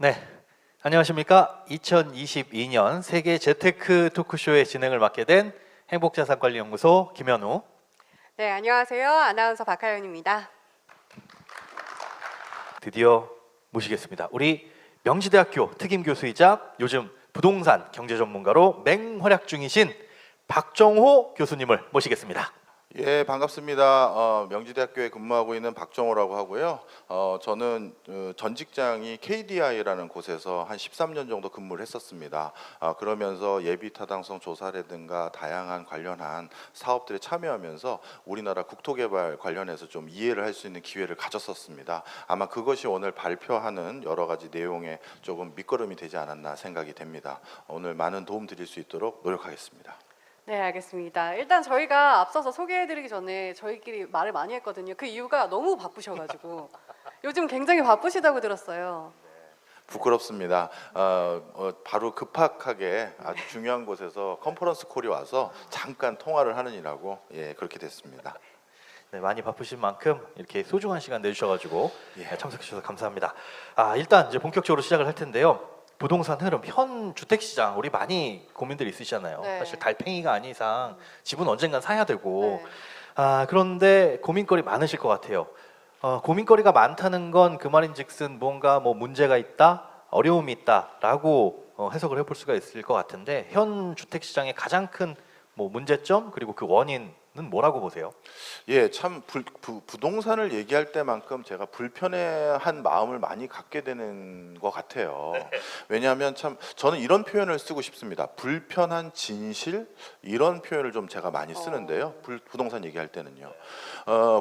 네, 안녕하십니까. 2022년 세계 재테크 토크쇼의 진행을 맡게 된 행복자산관리연구소 김현우. 네, 안녕하세요. 아나운서 박하연입니다. 드디어 모시겠습니다. 우리 명지대학교 특임교수이자 요즘 부동산 경제 전문가로 맹활약 중이신 박정호 교수님을 모시겠습니다. 예, 반갑습니다. 명지대학교에 근무하고 있는 박정호라고 하고요. 저는 전 직장이 KDI라는 곳에서 한 13년 정도 근무를 했었습니다. 그러면서 예비 타당성 조사라든가 다양한 관련한 사업들에 참여하면서 우리나라 국토개발 관련해서 좀 이해를 할 수 있는 기회를 가졌었습니다. 아마 그것이 오늘 발표하는 여러 가지 내용에 조금 밑거름이 되지 않았나 생각이 됩니다. 오늘 많은 도움 드릴 수 있도록 노력하겠습니다. 네, 알겠습니다. 일단 저희가 앞서서 소개해드리기 전에 저희끼리 말을 많이 했거든요. 그 이유가 너무 바쁘셔가지고 요즘 굉장히 바쁘시다고 들었어요. 부끄럽습니다. 바로 급박하게 아주 중요한 곳에서 컨퍼런스 콜이 와서 잠깐 통화를 하느니라고 그렇게 됐습니다. 네, 많이 바쁘신 만큼 이렇게 소중한 시간 내주셔가지고 참석해 주셔서 감사합니다. 일단 이제 본격적으로 시작을 할 텐데요. 부동산 흐름, 현 주택 시장 우리 많이 고민들이 있으시잖아요. 네. 사실 달팽이가 아닌 이상 집은 언젠간 사야 되고 네. 그런데 고민거리 많으실 것 같아요. 고민거리가 많다는 건 그 말인즉슨 뭔가 뭐 문제가 있다, 어려움이 있다라고 해석을 해볼 수가 있을 것 같은데 현 주택 시장의 가장 큰 뭐 문제점 그리고 그 원인은 뭐라고 보세요? 예, 참 부동산을 얘기할 때만큼 제가 불편해한 마음을 많이 갖게 되는 것 같아요. 왜냐하면 참 저는 이런 표현을 쓰고 싶습니다. 불편한 진실 이런 표현을 좀 제가 많이 쓰는데요. 부동산 얘기할 때는요.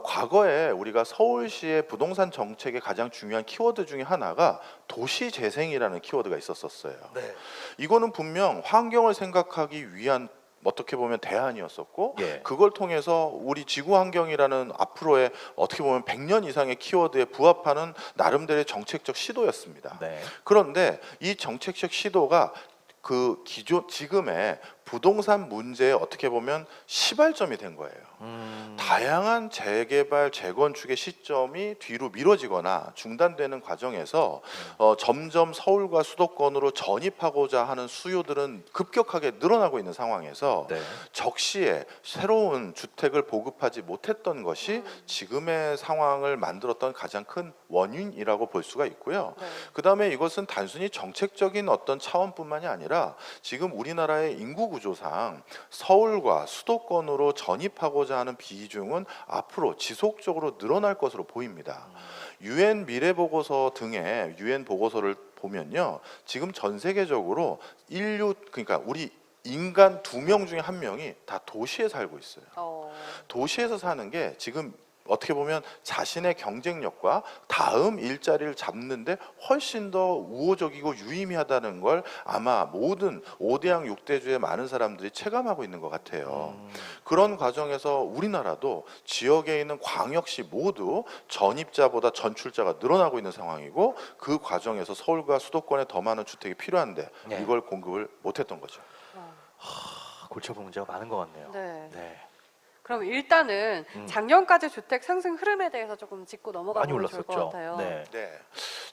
과거에 우리가 서울시의 부동산 정책의 가장 중요한 키워드 중에 하나가 도시 재생이라는 키워드가 있었어요. 네. 이거는 분명 환경을 생각하기 위한 어떻게 보면 대안이었었고 예. 그걸 통해서 우리 지구 환경이라는 앞으로의 어떻게 보면 100년 이상의 키워드에 부합하는 나름대로의 정책적 시도였습니다. 네. 그런데 이 정책적 시도가 그 지금의 부동산 문제에 어떻게 보면 시발점이 된 거예요. 다양한 재개발, 재건축의 시점이 뒤로 미뤄지거나 중단되는 과정에서 점점 서울과 수도권으로 전입하고자 하는 수요들은 급격하게 늘어나고 있는 상황에서 네. 적시에 새로운 주택을 보급하지 못했던 것이 지금의 상황을 만들었던 가장 큰 원인이라고 볼 수가 있고요. 네. 그 다음에 이것은 단순히 정책적인 어떤 차원뿐만이 아니라 지금 우리나라의 인구 구조상 서울과 수도권으로 전입하고자 하는 비중은 앞으로 지속적으로 늘어날 것으로 보입니다. 유엔 미래보고서 등의 유엔 보고서를 보면요, 지금 전 세계적으로 그러니까 우리 인간 2명 중에 1명이 다 도시에 살고 있어요. 도시에서 사는 게 지금 어떻게 보면 자신의 경쟁력과 다음 일자리를 잡는데 훨씬 더 우호적이고 유의미하다는 걸 아마 모든 5대양 6대주의 많은 사람들이 체감하고 있는 것 같아요. 그런 과정에서 우리나라도 지역에 있는 광역시 모두 전입자보다 전출자가 늘어나고 있는 상황이고 그 과정에서 서울과 수도권에 더 많은 주택이 필요한데 네. 이걸 공급을 못했던 거죠. 골치 아픈 문제가 많은 것 같네요. 네. 네. 그럼 일단은 작년까지 주택 상승 흐름에 대해서 조금 짚고 넘어가 많이 보면 좋을 것 올랐었죠. 같아요. 네. 네,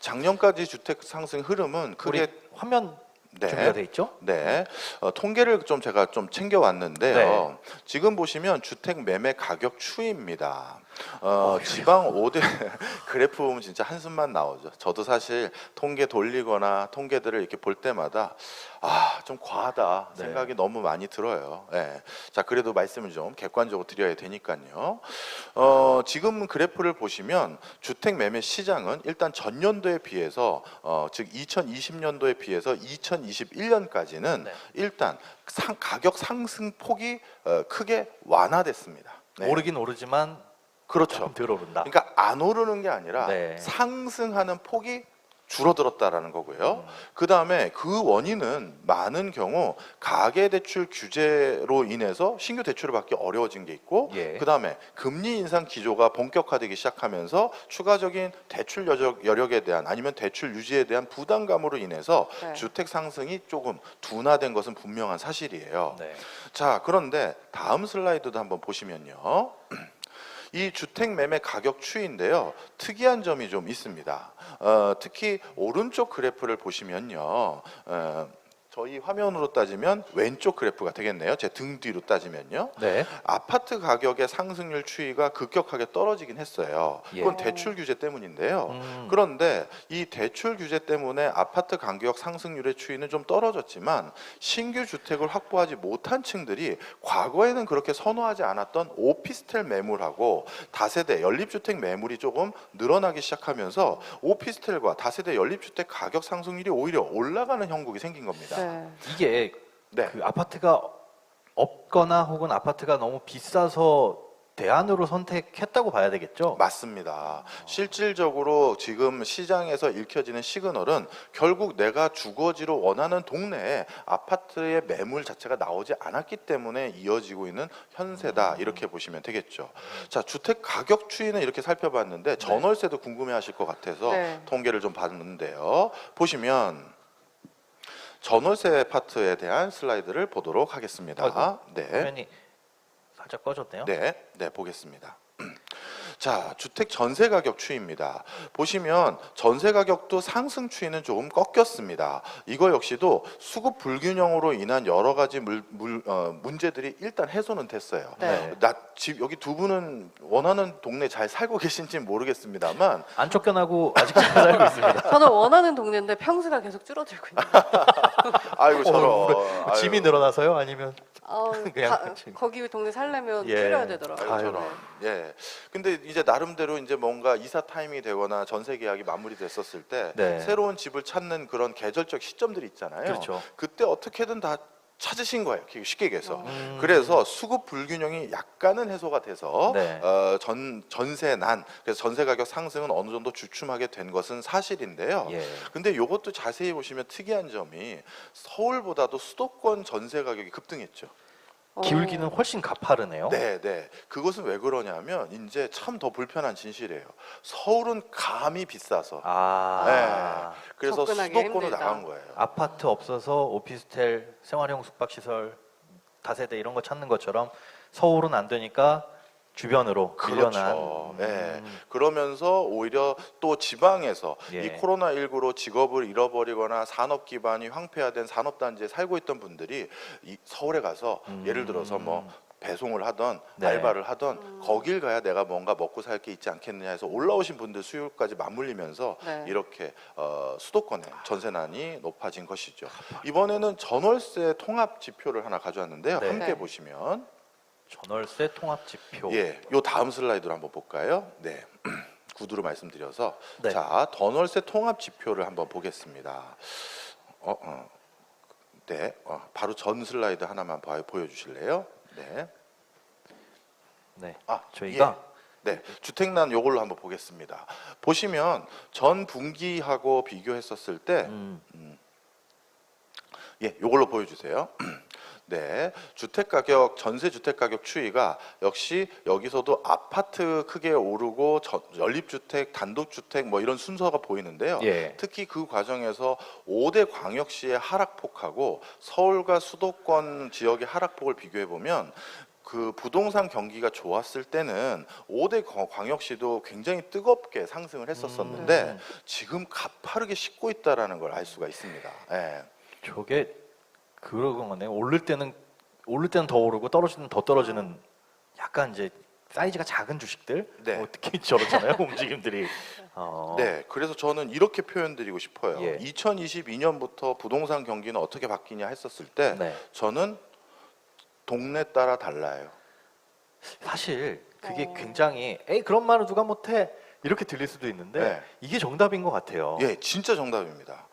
작년까지 주택 상승 흐름은 크게 우리 화면 준비가 돼 있죠? 네, 통계를 좀 제가 좀 챙겨왔는데요. 네. 지금 보시면 주택 매매 가격 추이입니다. 지방 5대 그래프 보면 진짜 한숨만 나오죠. 저도 사실 통계 돌리거나 통계들을 이렇게 볼 때마다 좀 과하다 생각이 네. 너무 많이 들어요. 네. 자, 그래도 말씀을 좀 객관적으로 드려야 되니까요. 지금 그래프를 보시면 주택 매매 시장은 일단 전년도에 비해서 즉 2020년도에 비해서 2021년까지는 네. 일단 가격 상승 폭이 크게 완화됐습니다. 네. 오르긴 오르지만 그렇죠. 좀 덜 오른다. 그러니까 안 오르는 게 아니라 네. 상승하는 폭이 줄어들었다라는 거고요. 그 다음에 그 원인은 많은 경우 가계대출 규제로 인해서 신규 대출을 받기 어려워진 게 있고, 예. 그 다음에 금리 인상 기조가 본격화되기 시작하면서 추가적인 대출 여력에 대한 아니면 대출 유지에 대한 부담감으로 인해서 네. 주택 상승이 조금 둔화된 것은 분명한 사실이에요. 네. 자, 그런데 다음 슬라이드도 한번 보시면요. 이 주택 매매 가격 추이인데요. 특이한 점이 좀 있습니다. 특히 오른쪽 그래프를 보시면요. 저희 화면으로 따지면 왼쪽 그래프가 되겠네요. 제 등 뒤로 따지면요. 네. 아파트 가격의 상승률 추이가 급격하게 떨어지긴 했어요. 그건 예. 대출 규제 때문인데요. 음. 그런데 이 대출 규제 때문에 아파트 가격 상승률의 추이는 좀 떨어졌지만 신규 주택을 확보하지 못한 층들이 과거에는 그렇게 선호하지 않았던 오피스텔 매물하고 다세대 연립주택 매물이 조금 늘어나기 시작하면서 오피스텔과 다세대 연립주택 가격 상승률이 오히려 올라가는 형국이 생긴 겁니다. 네. 이게 네. 그 아파트가 없거나 혹은 아파트가 너무 비싸서 대안으로 선택했다고 봐야 되겠죠? 맞습니다. 실질적으로 지금 시장에서 읽혀지는 시그널은 결국 내가 주거지로 원하는 동네에 아파트의 매물 자체가 나오지 않았기 때문에 이어지고 있는 현세다 이렇게 보시면 되겠죠. 자, 주택 가격 추이는 이렇게 살펴봤는데 전월세도 궁금해하실 것 같아서 네. 통계를 좀 봤는데요. 보시면 전월세 파트에 대한 슬라이드를 보도록 하겠습니다. 아이고, 네. 화면이 살짝 꺼졌네요. 네, 네, 보겠습니다. 자, 주택 전세 가격 추이입니다. 보시면 전세 가격도 상승 추이는 조금 꺾였습니다. 이거 역시도 수급 불균형으로 인한 여러 가지 문제들이 일단 해소는 됐어요. 네. 여기 두 분은 원하는 동네 잘 살고 계신지는 모르겠습니다만 안 쫓겨나고 아직 잘 살고 있습니다. 저는 원하는 동네인데 평수가 계속 줄어들고 있는. 아이고 저런 뭐 짐이 늘어나서요? 아니면 그냥 거기 동네 살려면 예. 줄여야 되더라고요. 아이고 저런. 예. 근데 이제 나름대로 이제 뭔가 이사 타임이 되거나 전세 계약이 마무리됐었을 때 네. 새로운 집을 찾는 그런 계절적 시점들이 있잖아요. 그렇죠. 그때 어떻게든 다 찾으신 거예요. 쉽게 얘기해서. 음. 그래서 수급 불균형이 약간은 해소가 돼서 네. 전세 난 그래서 전세 가격 상승은 어느 정도 주춤하게 된 것은 사실인데요. 예. 근데 이것도 자세히 보시면 특이한 점이 서울보다도 수도권 전세 가격이 급등했죠. 기울기는 훨씬 가파르네요. 네, 네. 그것은 왜 그러냐면 이제 참 더 불편한 진실이에요. 서울은 감이 비싸서. 아. 그래서 접근하기 수도권으로 힘들다. 나간 거예요. 아파트 없어서 오피스텔, 생활형 숙박시설, 다세대 이런 거 찾는 것처럼 서울은 안 되니까 주변으로 밀려난. 그렇죠. 네. 그러면서 오히려 또 지방에서 예. 이 코로나19로 직업을 잃어버리거나 산업 기반이 황폐화된 산업단지에 살고 있던 분들이 이 서울에 가서 예를 들어서 뭐 배송을 하던 네. 알바를 하던 거길 가야 내가 뭔가 먹고 살 게 있지 않겠느냐 해서 올라오신 분들 수요까지 맞물리면서 네. 이렇게 수도권의 전세난이 높아진 것이죠. 이번에는 전월세 통합 지표를 하나 가져왔는데요. 네. 함께 네. 보시면 전월세 통합 지표. 예, 요 다음 슬라이드로 한번 볼까요? 네. 구두로 말씀드려서 네. 자, 전월세 통합 지표를 한번 보겠습니다. 네, 바로 전 슬라이드 하나만 보여주실래요? 네. 네. 아, 저희가 네, 주택난 요걸로 한번 보겠습니다. 보시면 전 분기하고 비교했었을 때, 예, 요걸로 보여주세요. 네, 주택 가격, 전세 주택 가격 추이가 역시 여기서도 아파트 크게 오르고 연립주택, 단독주택 뭐 이런 순서가 보이는데요. 예. 특히 그 과정에서 5대 광역시의 하락폭하고 서울과 수도권 지역의 하락폭을 비교해 보면 그 부동산 경기가 좋았을 때는 5대 광역시도 굉장히 뜨겁게 상승을 했었었는데 지금 가파르게 식고 있다라는 걸 알 수가 있습니다. 예. 저게 그런 거네요. 오를 때는 더 오르고 떨어질 때는 더 떨어지는 약간 이제 사이즈가 작은 주식들. 네. 특히 저렇잖아요. 움직임들이. 네, 그래서 저는 이렇게 표현드리고 싶어요. 예. 2022년부터 부동산 경기는 어떻게 바뀌냐 했었을 때 네. 저는 동네 따라 달라요. 사실 그게 굉장히 그런 말을 누가 못해 이렇게 들릴 수도 있는데 네. 이게 정답인 것 같아요. 예, 진짜 정답입니다.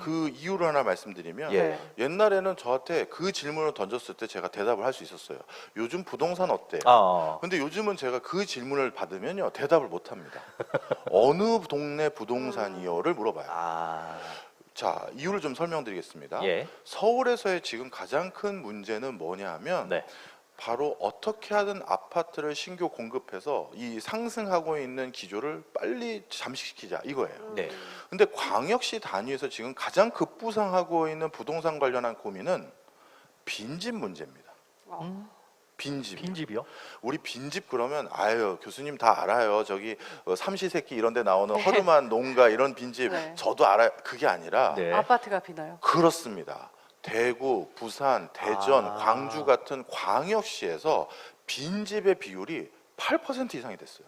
그 이유를 하나 말씀드리면 예. 옛날에는 저한테 그 질문을 던졌을 때 제가 대답을 할 수 있었어요. 요즘 부동산 어때요? 근데 요즘은 제가 그 질문을 받으면요 대답을 못 합니다. 어느 동네 부동산이요를 물어봐요. 자, 이유를 좀 설명드리겠습니다. 예. 서울에서의 지금 가장 큰 문제는 뭐냐 하면 네. 바로 어떻게 하든 아파트를 신규 공급해서 이 상승하고 있는 기조를 빨리 잠식시키자 이거예요. 네. 근데 광역시 단위에서 지금 가장 급부상하고 있는 부동산 관련한 고민은 빈집 문제입니다. 빈집. 빈집이요? 우리 빈집 그러면 아유 교수님 다 알아요. 저기 삼시세끼 이런 데 나오는 허름한 농가 이런 빈집 네. 저도 알아요. 그게 아니라 네. 아파트가 비나요? 그렇습니다. 대구, 부산, 대전, 아. 광주 같은 광역시에서 빈집의 비율이 8% 이상이 됐어요.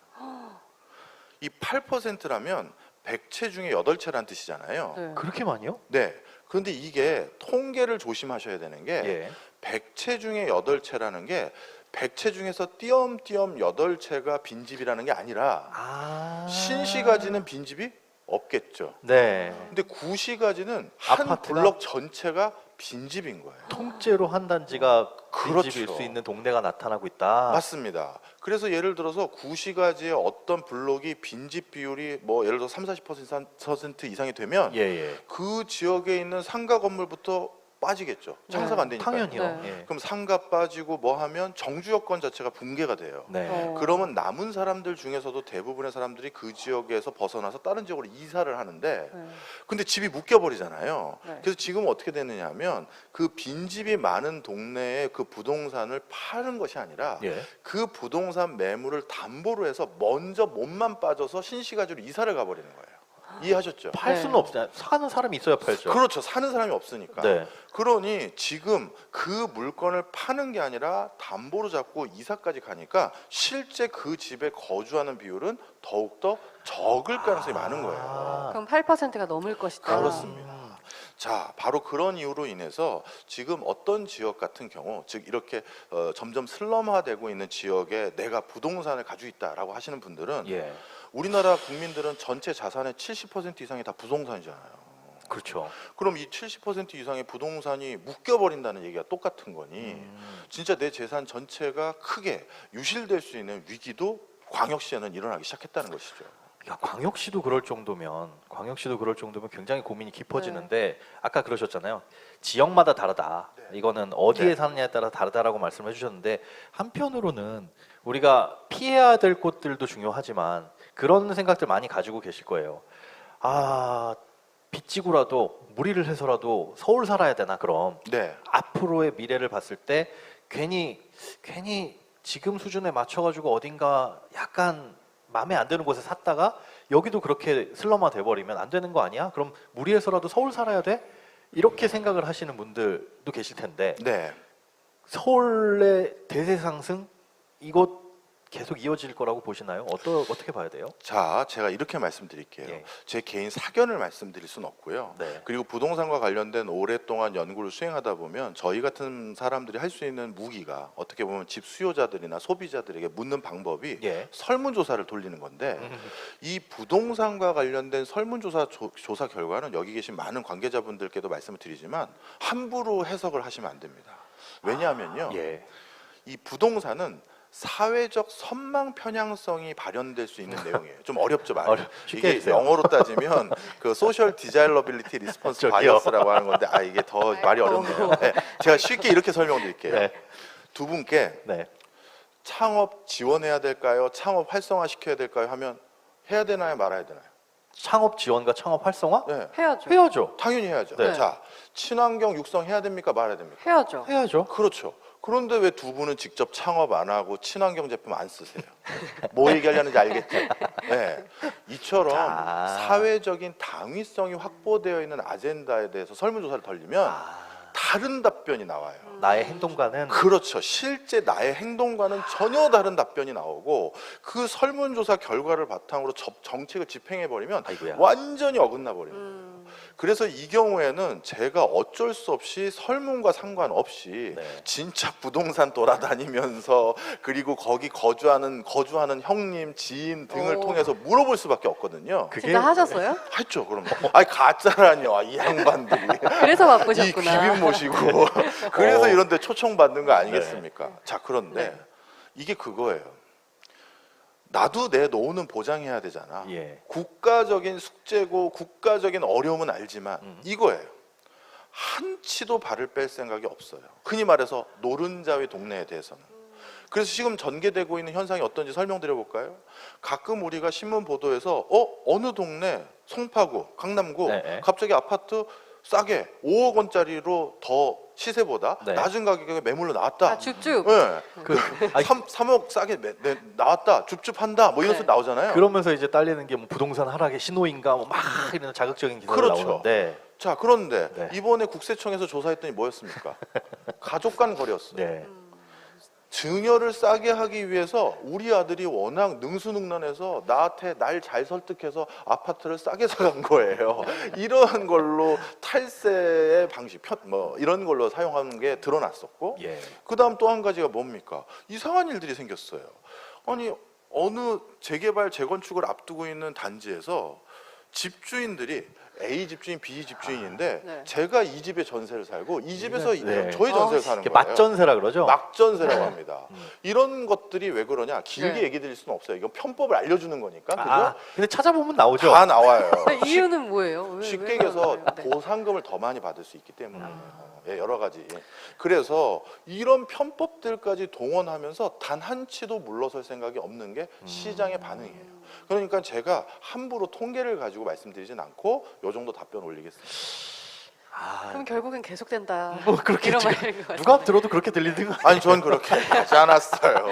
이 8%라면 100채 중에 8채란 뜻이잖아요. 네. 그렇게 많이요? 네. 그런데 이게 통계를 조심하셔야 되는 게 예. 100채 중에 8채라는 게 100채 중에서 띄엄띄엄 8채가 빈집이라는 게 아니라 아. 신시가지는 빈집이 없겠죠. 네. 근데 구시가지는 한 아파트가? 블럭 전체가 빈집인 거예요. 통째로 한 단지가 그렇죠. 빈집일 수 있는 동네가 나타나고 있다. 맞습니다. 그래서 예를 들어서 구시가지의 어떤 블록이 빈집 비율이 뭐 예를 들어 30-40% 이상이 되면 예, 예. 그 지역에 있는 상가 건물부터 빠지겠죠. 장사가 안 되니까. 당연히요. 네. 예. 그럼 상가 빠지고 뭐 하면 정주 여건 자체가 붕괴가 돼요. 네. 그러면 남은 사람들 중에서도 대부분의 사람들이 그 지역에서 벗어나서 다른 지역으로 이사를 하는데 네. 근데 집이 묶여버리잖아요. 네. 그래서 지금 어떻게 되느냐 하면 그 빈집이 많은 동네에 그 부동산을 파는 것이 아니라 예. 그 부동산 매물을 담보로 해서 먼저 몸만 빠져서 신시가지로 이사를 가버리는 거예요. 이해하셨죠? 팔 네. 수는 없어요. 사는 사람이 있어야 팔죠. 그렇죠. 사는 사람이 없으니까. 네. 그러니 지금 그 물건을 파는 게 아니라 담보로 잡고 이사까지 가니까 실제 그 집에 거주하는 비율은 더욱더 적을 가능성이 많은 거예요. 그럼 8%가 넘을 것이다. 그렇습니다. 자, 바로 그런 이유로 인해서 지금 어떤 지역 같은 경우, 즉 이렇게 점점 슬럼화되고 있는 지역에 내가 부동산을 가지고 있다라고 하시는 분들은 예. 우리나라 국민들은 전체 자산의 70% 이상이 다 부동산이잖아요. 그렇죠. 그럼 이 70% 이상의 부동산이 묶여버린다는 얘기가 똑같은 거니 진짜 내 재산 전체가 크게 유실될 수 있는 위기도 광역시에는 일어나기 시작했다는 것이죠. 야, 광역시도 그럴 정도면 굉장히 고민이 깊어지는데 아까 그러셨잖아요. 지역마다 다르다. 이거는 어디에 네. 사느냐에 따라 다르다라고 말씀을 해주셨는데 한편으로는 우리가 피해야 될 곳들도 중요하지만 그런 생각들 많이 가지고 계실 거예요. 아, 빚지고라도 무리를 해서라도 서울 살아야 되나 그럼 네. 앞으로의 미래를 봤을 때 괜히 지금 수준에 맞춰가지고 어딘가 약간 마음에 안 드는 곳에 샀다가 여기도 그렇게 슬럼화 돼버리면 안 되는 거 아니야? 그럼 무리해서라도 서울 살아야 돼? 이렇게 생각을 하시는 분들도 계실 텐데 네. 서울의 대세 상승 이거 계속 이어질 거라고 보시나요? 어떻게 봐야 돼요? 자, 제가 이렇게 말씀드릴게요. 예. 제 개인 사견을 말씀드릴 수는 없고요. 네. 그리고 부동산과 관련된 오랫동안 연구를 수행하다 보면 저희 같은 사람들이 할 수 있는 무기가 어떻게 보면 집 수요자들이나 소비자들에게 묻는 방법이 예. 설문조사를 돌리는 건데 이 부동산과 관련된 설문조사 조사 결과는 여기 계신 많은 관계자분들께도 말씀을 드리지만 함부로 해석을 하시면 안 됩니다. 왜냐하면요. 예. 이 부동산은 사회적 선망 편향성이 발현될 수 있는 내용이에요. 좀 어렵죠, 말이. 쉽게 이게 해주세요. 영어로 따지면 그 소셜 디자일러빌리티 리스폰스 저기요. 바이어스라고 하는 건데 이게 더 말이 어렵네요. 네, 제가 쉽게 이렇게 설명드릴게요. 네. 두 분께 네. 창업 지원해야 될까요? 창업 활성화 시켜야 될까요? 하면 해야 되나요, 말아야 되나요? 창업 지원과 창업 활성화? 네, 해야죠. 해야죠. 당연히 해야죠. 네. 자, 친환경 육성해야 됩니까, 말아야 됩니까? 해야죠. 해야죠. 그렇죠. 그런데 왜 두 분은 직접 창업 안 하고 친환경 제품 안 쓰세요? 뭐 얘기하려는지 알겠죠? 네. 이처럼 자. 사회적인 당위성이 확보되어 있는 아젠다에 대해서 설문조사를 돌리면 다른 답변이 나와요. 나의 행동과는 그렇죠. 실제 나의 행동과는 전혀 다른 답변이 나오고 그 설문조사 결과를 바탕으로 정책을 집행해버리면 아이고야. 완전히 어긋나 버립니다. 그래서 이 경우에는 제가 어쩔 수 없이 설문과 상관없이 네. 진짜 부동산 돌아다니면서 그리고 거기 거주하는 형님, 지인 등을 오. 통해서 물어볼 수밖에 없거든요. 그게 진짜 하셨어요? 했죠, 그럼. 아니 가짜라뇨, 이 양반들이. 그래서 이 바쁘셨구나. 기빈 모시고 그래서 이런데 초청받는 거 아니겠습니까? 자, 그런데 이게 그거예요. 나도 내 노후는 보장해야 되잖아. 예. 국가적인 숙제고 국가적인 어려움은 알지만 이거예요. 한치도 발을 뺄 생각이 없어요. 흔히 말해서 노른자의 동네에 대해서는. 그래서 지금 전개되고 있는 현상이 어떤지 설명드려 볼까요? 가끔 우리가 신문 보도에서 어느 동네 송파구, 강남구 네. 갑자기 아파트 싸게 5억 원짜리로 더 시세보다 네. 낮은 가격에 매물로 나왔다. 아, 줍줍. 네. 그 아니, 3억 싸게 나왔다. 줍줍한다. 뭐 이런 네. 소리 나오잖아요. 그러면서 이제 딸리는 게 뭐 부동산 하락의 신호인가 뭐 막 이런 자극적인 기사가 그렇죠. 나오는데 자, 그런데 네. 이번에 국세청에서 조사했더니 뭐였습니까? 가족 간 거래였어요. 네. 증여를 싸게 하기 위해서 우리 아들이 워낙 능수능란해서 나한테 날 잘 설득해서 아파트를 싸게 사간 거예요. 이런 걸로 탈세의 방식, 뭐 이런 걸로 사용하는 게 드러났었고, 예. 그다음 또 한 가지가 뭡니까? 이상한 일들이 생겼어요. 아니 어느 재개발 재건축을 앞두고 있는 단지에서 집주인들이 A 집주인, B 집주인인데 네. 제가 이 집에 전세를 살고 이 집에서 네. 저희 전세를 아, 사는 이게 거예요. 맞전세라 그러죠. 막전세라고 네. 합니다. 이런 것들이 왜 그러냐? 길게 네. 얘기 드릴 수는 없어요. 이건 편법을 알려주는 거니까. 그죠? 아, 근데 찾아보면 나오죠. 다 나와요. 이유는 뭐예요? 왜 쉽게 그런 얘기해서 거예요? 네. 보상금을 더 많이 받을 수 있기 때문이에요. 예, 여러 가지. 그래서 이런 편법들까지 동원하면서 단 한 치도 물러설 생각이 없는 게 시장의 반응이에요. 그러니까 제가 함부로 통계를 가지고 말씀드리진 않고 요 정도 답변 올리겠습니다. 아, 그럼 결국엔 계속된다. 뭐 그렇게 이런 지금 말인 것 누가 같아요. 들어도 그렇게 들리는 거 아니, 전 그렇게 하지 않았어요.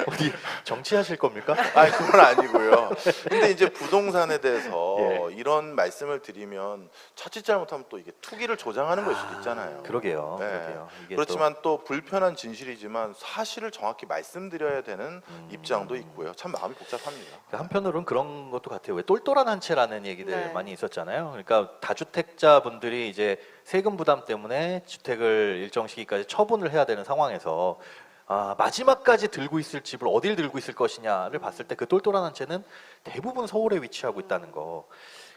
어디 정치하실 겁니까? 아니, 그건 아니고요. 근데 이제 부동산에 대해서 예. 이런 말씀을 드리면 자칫 잘못하면 또 이게 투기를 조장하는 걸 수도 있잖아요. 그러게요. 네. 그러게요. 이게 그렇지만 또 불편한 진실이지만 사실을 정확히 말씀드려야 되는 입장도 있고요. 참 마음이 복잡합니다. 또 한편으로는 그런 것도 같아요. 왜 똘똘한 한 채라는 얘기들 네. 많이 있었잖아요. 그러니까 다주택자분들이 이제 세금 부담 때문에 주택을 일정 시기까지 처분을 해야 되는 상황에서 마지막까지 들고 있을 집을 어딜 들고 있을 것이냐를 봤을 때 그 똘똘한 한 채는 대부분 서울에 위치하고 있다는 거.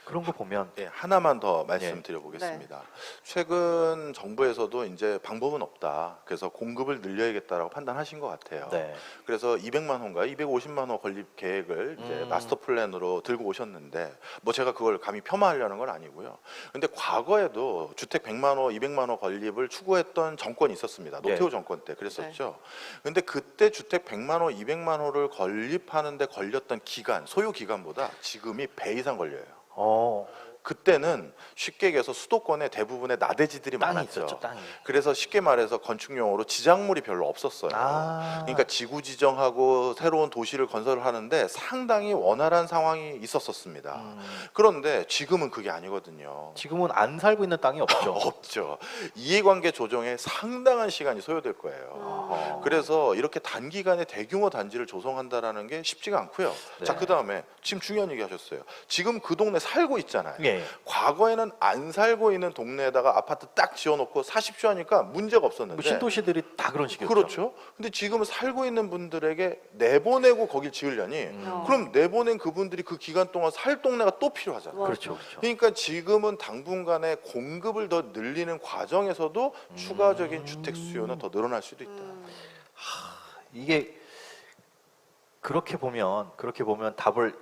그런 거 보면 예, 하나만 더 예. 말씀드려보겠습니다. 최근 정부에서도 이제 방법은 없다. 그래서 공급을 늘려야겠다라고 판단하신 것 같아요. 네. 그래서 200만 호인가 250만 호 건립 계획을 이제 마스터 플랜으로 들고 오셨는데 뭐 제가 그걸 감히 폄하하려는 건 아니고요. 근데 과거에도 주택 100만 호, 200만 호 건립을 추구했던 정권이 있었습니다. 노태우 예. 정권 때 그랬었죠. 근데 그때 주택 100만 호, 200만 호를 건립하는 데 걸렸던 기간, 소요 기간보다 지금이 배 이상 걸려요. 그때는 쉽게 얘기해서 수도권에 대부분의 나대지들이 땅이 많았죠. 있었죠. 땅이. 그래서 쉽게 말해서 건축용으로 지작물이 별로 없었어요. 그러니까 지구 지정하고 새로운 도시를 건설을 하는데 상당히 원활한 상황이 있었었습니다. 그런데 지금은 그게 아니거든요. 지금은 안 살고 있는 땅이 없죠. 없죠. 이해관계 조정에 상당한 시간이 소요될 거예요. 어허. 그래서 이렇게 단기간에 대규모 단지를 조성한다라는 게 쉽지가 않고요. 네. 자, 그다음에 지금 중요한 얘기 하셨어요. 지금 그 동네 살고 있잖아요. 예. 과거에는 안 살고 있는 동네에다가 아파트 딱 지어놓고 사십시오 하니까 문제가 없었는데. 뭐 신도시들이 다 그런 식이었죠. 그렇죠. 근데 지금은 살고 있는 분들에게 내보내고 거길 지으려니 그럼 내보낸 그분들이 그 기간 동안 살 동네가 또 필요하잖아요. 그렇죠. 그렇죠. 그러니까 지금은 당분간에 공급을 더 늘리는 과정에서도 추가적인 주택 수요는 더 늘어날 수도 있다. 이게 그렇게 보면 답을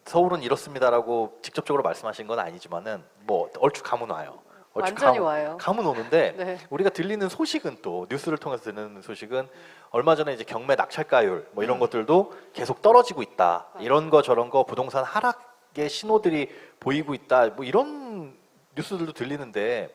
서울은 이렇습니다라고 직접적으로 말씀하신 건 아니지만은 뭐 얼추 감은 와요. 완전히 와요. 감은 오는데 네. 우리가 들리는 소식은 또 뉴스를 통해서 듣는 소식은 얼마 전에 이제 경매 낙찰가율 뭐 이런 것들도 계속 떨어지고 있다. 이런 거 저런 거 부동산 하락의 신호들이 보이고 있다. 뭐 이런 뉴스들도 들리는데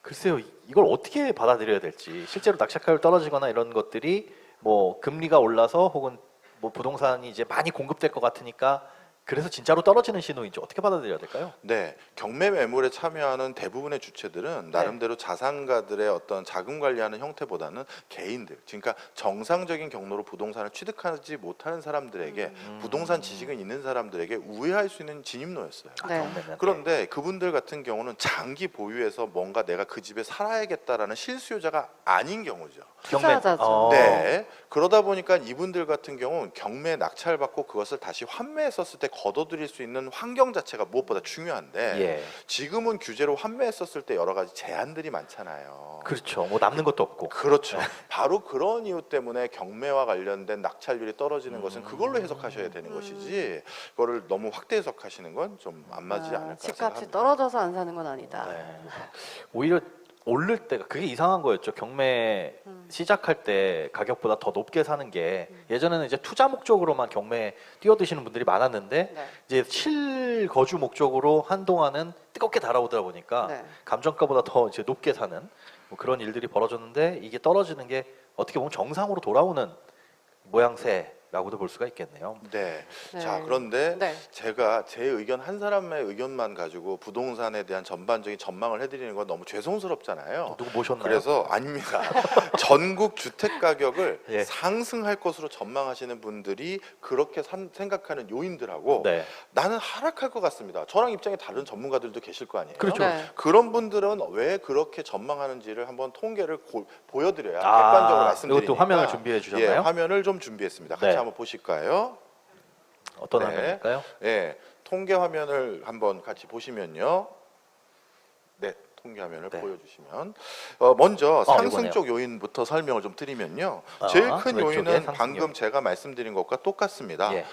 글쎄요. 이걸 어떻게 받아들여야 될지 실제로 낙찰가율 떨어지거나 이런 것들이 뭐 금리가 올라서 혹은 뭐 부동산이 이제 많이 공급될 것 같으니까 그래서 진짜로 떨어지는 신호인지 어떻게 받아들여야 될까요? 네, 경매 매물에 참여하는 대부분의 주체들은 나름대로 자산가들의 어떤 자금 관리하는 형태보다는 개인들, 그러니까 정상적인 경로로 부동산을 취득하지 못하는 사람들에게 부동산 지식은 있는 사람들에게 우회할 수 있는 진입로였어요. 네. 경매는. 그런데 그분들 같은 경우는 장기 보유해서 뭔가 내가 그 집에 살아야겠다라는 실수요자가 아닌 경우죠. 투자자죠. 네. 그러다 보니까 이분들 같은 경우는 경매 낙찰받고 그것을 다시 환매했었을 때 걷어들일 수 있는 환경 자체가 무엇보다 중요한데 예. 지금은 규제로 환매했었을 때 여러 가지 제한들이 많잖아요. 그렇죠. 뭐 남는 것도 없고. 그렇죠. 바로 그런 이유 때문에 경매와 관련된 낙찰률이 떨어지는 것은 그걸로 해석하셔야 되는 것이지 그거를 너무 확대 해석하시는 건 좀 안 맞지 않을까 집값이 생각합니다. 떨어져서 안 사는 건 아니다. 네. 오히려 오를 때가 그게 이상한 거였죠. 경매 시작할 때 가격보다 더 높게 사는 게 예전에는 이제 투자 목적으로만 경매에 뛰어드시는 분들이 많았는데 네. 이제 실거주 목적으로 한동안은 뜨겁게 달아오다 보니까 네. 감정가보다 더 이제 높게 사는 뭐 그런 일들이 벌어졌는데 이게 떨어지는 게 어떻게 보면 정상으로 돌아오는 모양새라고도 볼 수가 있겠네요. 네. 네. 자, 그런데 네. 제가 제 의견 한 사람의 의견만 가지고 부동산에 대한 전반적인 전망을 해드리는 건 너무 죄송스럽잖아요. 누구 모셨나요? 그래서 아닙니다. 전국 주택 가격을 예. 상승할 것으로 전망하시는 분들이 그렇게 생각하는 요인들하고 네. 나는 하락할 것 같습니다. 저랑 입장이 다른 전문가들도 계실 거 아니에요. 그렇죠. 네. 그런 분들은 왜 그렇게 전망하는지를 한번 통계를 보여드려야 객관적으로 말씀드리니까. 이것도 화면을 준비해 주셨나요? 예, 화면을 좀 준비했습니다. 같이 네. 한번 보실까요? 어떤 네. 화면일까요? 예, 통계 화면을 한번 같이 보시면요. 네, 통계 화면을 네. 보여주시면 먼저 이거네요. 상승적 요인부터 설명을 좀 드리면요. 제일 큰 왼쪽에 요인은 상승 방금 요인. 제가 말씀드린 것과 똑같습니다. 예.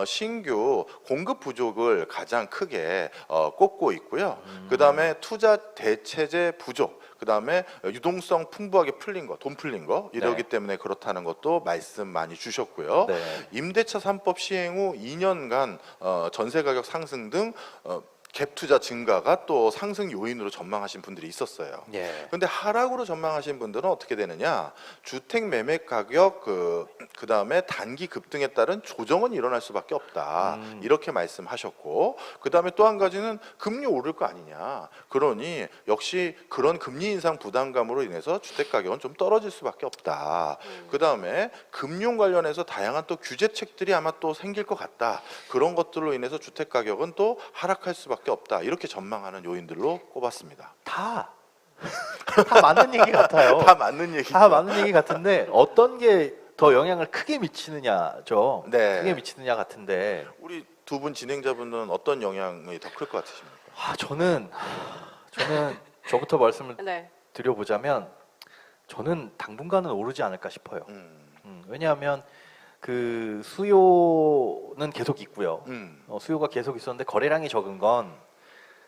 신규 공급 부족을 가장 크게 꼽고 있고요. 그 다음에 투자 대체제 부족, 그 다음에 유동성 풍부하게 풀린 거, 돈 풀린 거 이러기 네. 때문에 그렇다는 것도 말씀 많이 주셨고요. 네. 임대차 3법 시행 후 2년간 전세 가격 상승 등 갭 투자 증가가 또 상승 요인으로 전망하신 분들이 있었어요. 예. 그런데 하락으로 전망하신 분들은 어떻게 되느냐? 주택 매매 가격 그 다음에 단기 급등에 따른 조정은 일어날 수밖에 없다. 이렇게 말씀하셨고, 그 다음에 또 한 가지는 금리 오를 거 아니냐. 그러니 역시 그런 금리 인상 부담감으로 인해서 주택 가격은 좀 떨어질 수밖에 없다. 그 다음에 금융 관련해서 다양한 또 규제책들이 아마 또 생길 것 같다. 그런 것들로 인해서 주택 가격은 또 하락할 수밖에 없다. 이렇게 전망하는 요인들로 꼽았습니다. 다 맞는 얘기 같아요. 다 맞는 얘기죠. 다 맞는 얘기 같은데 어떤 게 더 영향을 크게 미치느냐죠. 네. 크게 미치느냐 같은데 우리 두 분 진행자분은 어떤 영향이 더 클 것 같으십니까? 저는 저부터 말씀을 네. 드려보자면 저는 당분간은 오르지 않을까 싶어요. 왜냐하면 그 수요는 계속 있고요. 수요가 계속 있었는데 거래량이 적은 건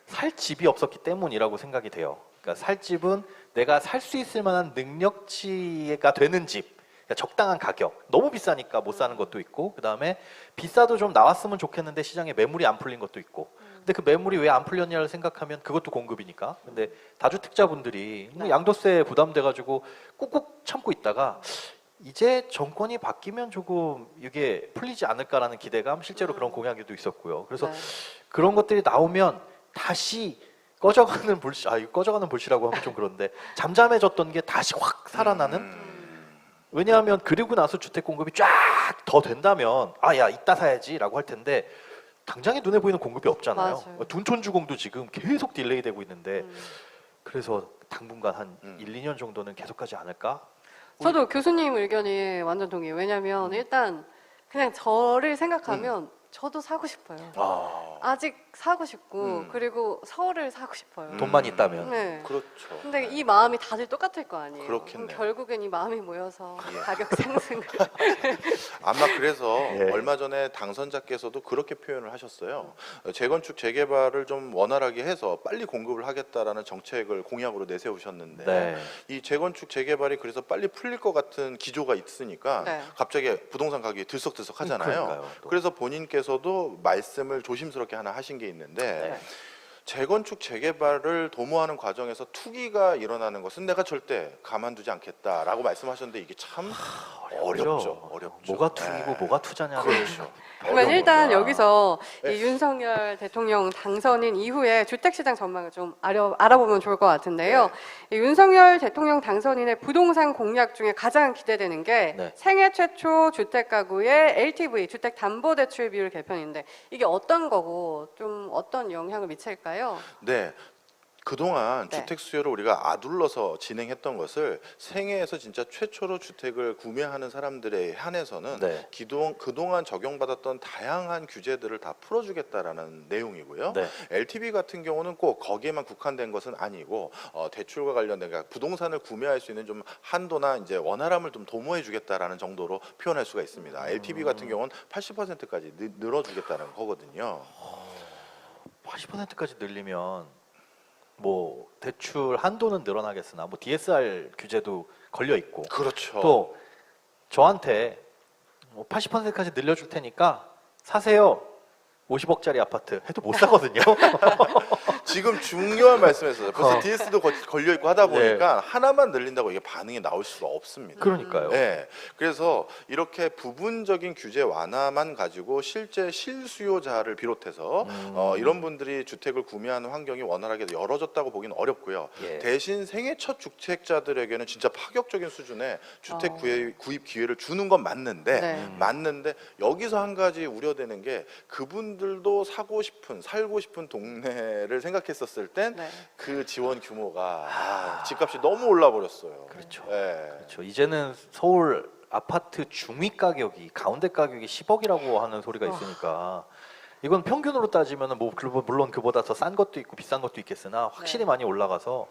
살 집이 없었기 때문이라고 생각이 돼요. 그러니까 살 집은 내가 살 수 있을 만한 능력치가 되는 집, 그러니까 적당한 가격, 너무 비싸니까 못 사는 것도 있고, 그 다음에 비싸도 좀 나왔으면 좋겠는데 시장에 매물이 안 풀린 것도 있고. 근데 그 매물이 왜 안 풀렸냐를 생각하면 그것도 공급이니까. 근데 다주택자분들이 뭐 양도세 부담돼가지고 꾹꾹 참고 있다가 이제 정권이 바뀌면 조금 이게 풀리지 않을까라는 기대감, 실제로 그런 공약에도 있었고요. 그래서 네. 그런 것들이 나오면 다시 꺼져가는 불씨, 이거 꺼져가는 불씨라고 하면 좀 그런데 잠잠해졌던 게 다시 확 살아나는. 왜냐하면 그리고 나서 주택 공급이 쫙 더 된다면 야 이따 사야지라고 할 텐데 당장에 눈에 보이는 공급이 없잖아요. 맞아요. 둔촌 주공도 지금 계속 딜레이되고 있는데 그래서 당분간 한 1, 2년 정도는 계속하지 않을까? 저도 교수님 의견이 완전 동의해요. 왜냐면 일단 그냥 저를 생각하면 저도 사고 싶어요. 아직 사고 싶고 그리고 서울을 사고 싶어요. 돈만 있다면. 네. 그렇죠. 근데 이 마음이 다들 똑같을 거 아니에요. 그렇겠네요. 그럼 결국엔 이 마음이 모여서 예. 가격 상승을. 아마 그래서 예. 얼마 전에 당선자께서도 그렇게 표현을 하셨어요. 재건축 재개발을 좀 원활하게 해서 빨리 공급을 하겠다라는 정책을 공약으로 내세우셨는데 네. 이 재건축 재개발이 그래서 빨리 풀릴 것 같은 기조가 있으니까 네. 갑자기 부동산 가격이 들썩들썩하잖아요. 그러니까요, 또. 그래서 본인께서도 말씀을 조심스럽게 하나 하신 게 있는데 네. 재건축 재개발을 도모하는 과정에서 투기가 일어나는 것은 내가 절대 가만두지 않겠다라고 말씀하셨는데 이게 참 어렵죠. 뭐가 투기고 네. 뭐가 투자냐를 그렇죠. 그러면 어려운 일단 거구나. 여기서 네. 이 윤석열 대통령 당선인 이후에 주택시장 전망을 좀 알아보면 좋을 것 같은데요. 이 윤석열 대통령 당선인의 부동산 공약 중에 가장 기대되는 게 네. 생애 최초 주택 가구의 LTV 주택담보대출 비율 개편인데 이게 어떤 거고 좀 어떤 영향을 미칠까요? 네. 그동안 네. 주택 수요를 우리가 아둘러서 진행했던 것을 생애에서 진짜 최초로 주택을 구매하는 사람들에 한해서는 네. 그동안 적용받았던 다양한 규제들을 다 풀어주겠다라는 내용이고요. 네. LTV 같은 경우는 꼭 거기에만 국한된 것은 아니고 대출과 관련된 그러니까 부동산을 구매할 수 있는 좀 한도나 이제 원활함을 좀 도모해주겠다라는 정도로 표현할 수가 있습니다. LTV 같은 경우는 80%까지 늘어주겠다는 거거든요. 80%까지 늘리면 뭐 대출 한도는 늘어나겠으나 뭐 DSR 규제도 걸려 있고 그렇죠. 또 저한테 뭐 80%까지 늘려줄 테니까 사세요. 50억짜리 아파트 해도 못 사거든요. 지금 중요한 말씀했어요. 벌써 DS도 걸려 있고 하다 보니까 네. 하나만 늘린다고 이게 반응이 나올 수가 없습니다. 그러니까요. 네, 그래서 이렇게 부분적인 규제 완화만 가지고 실제 실수요자를 비롯해서 이런 분들이 주택을 구매하는 환경이 원활하게 열어졌다고 보기는 어렵고요. 예. 대신 생애 첫 주택자들에게는 진짜 파격적인 수준의 주택 구입 기회를 주는 건 맞는데 네. 맞는데 여기서 한 가지 우려되는 게 그분들도 살고 싶은 동네를 생각했었을 땐 그 네. 지원 규모가 집값이 너무 올라 버렸어요. 그렇죠. 네. 그렇죠. 이제는 서울 아파트 중위 가격이 가운데 가격이 10억이라고 하는 소리가 있으니까 이건 평균으로 따지면은 뭐 물론 그보다 더 싼 것도 있고 비싼 것도 있겠으나 확실히 네. 많이 올라가서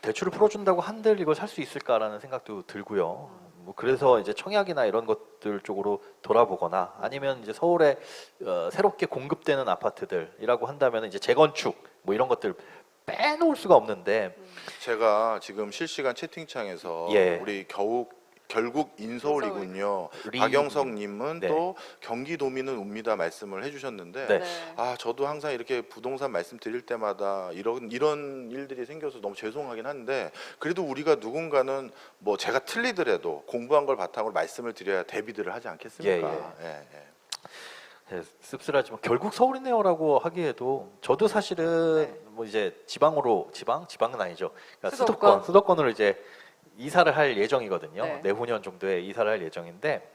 대출을 풀어준다고 한들 이걸 살 수 있을까라는 생각도 들고요. 뭐 그래서 이제 청약이나 이런 것들 쪽으로 돌아보거나 아니면 이제 서울에 새롭게 공급되는 아파트들이라고 한다면 이제 재건축 뭐 이런 것들 빼놓을 수가 없는데 제가 지금 실시간 채팅창에서 예. 우리 결국 인서울이군요. 리- 박영석님은 네. 또 경기도민은 웁니다 말씀을 해주셨는데 네. 아 저도 항상 이렇게 부동산 말씀드릴 때마다 이런 일들이 생겨서 너무 죄송하긴 한데 그래도 우리가 누군가는 뭐 제가 틀리더라도 공부한 걸 바탕으로 말씀을 드려야 대비들을 하지 않겠습니까? 예. 예. 예, 씁쓸하지만 결국 서울이네요라고 하기에도 저도 사실은 뭐 이제 지방은 아니죠. 그러니까 수도권. 수도권으로 이제 이사를 할 예정이거든요. 네. 내후년 정도에 이사를 할 예정인데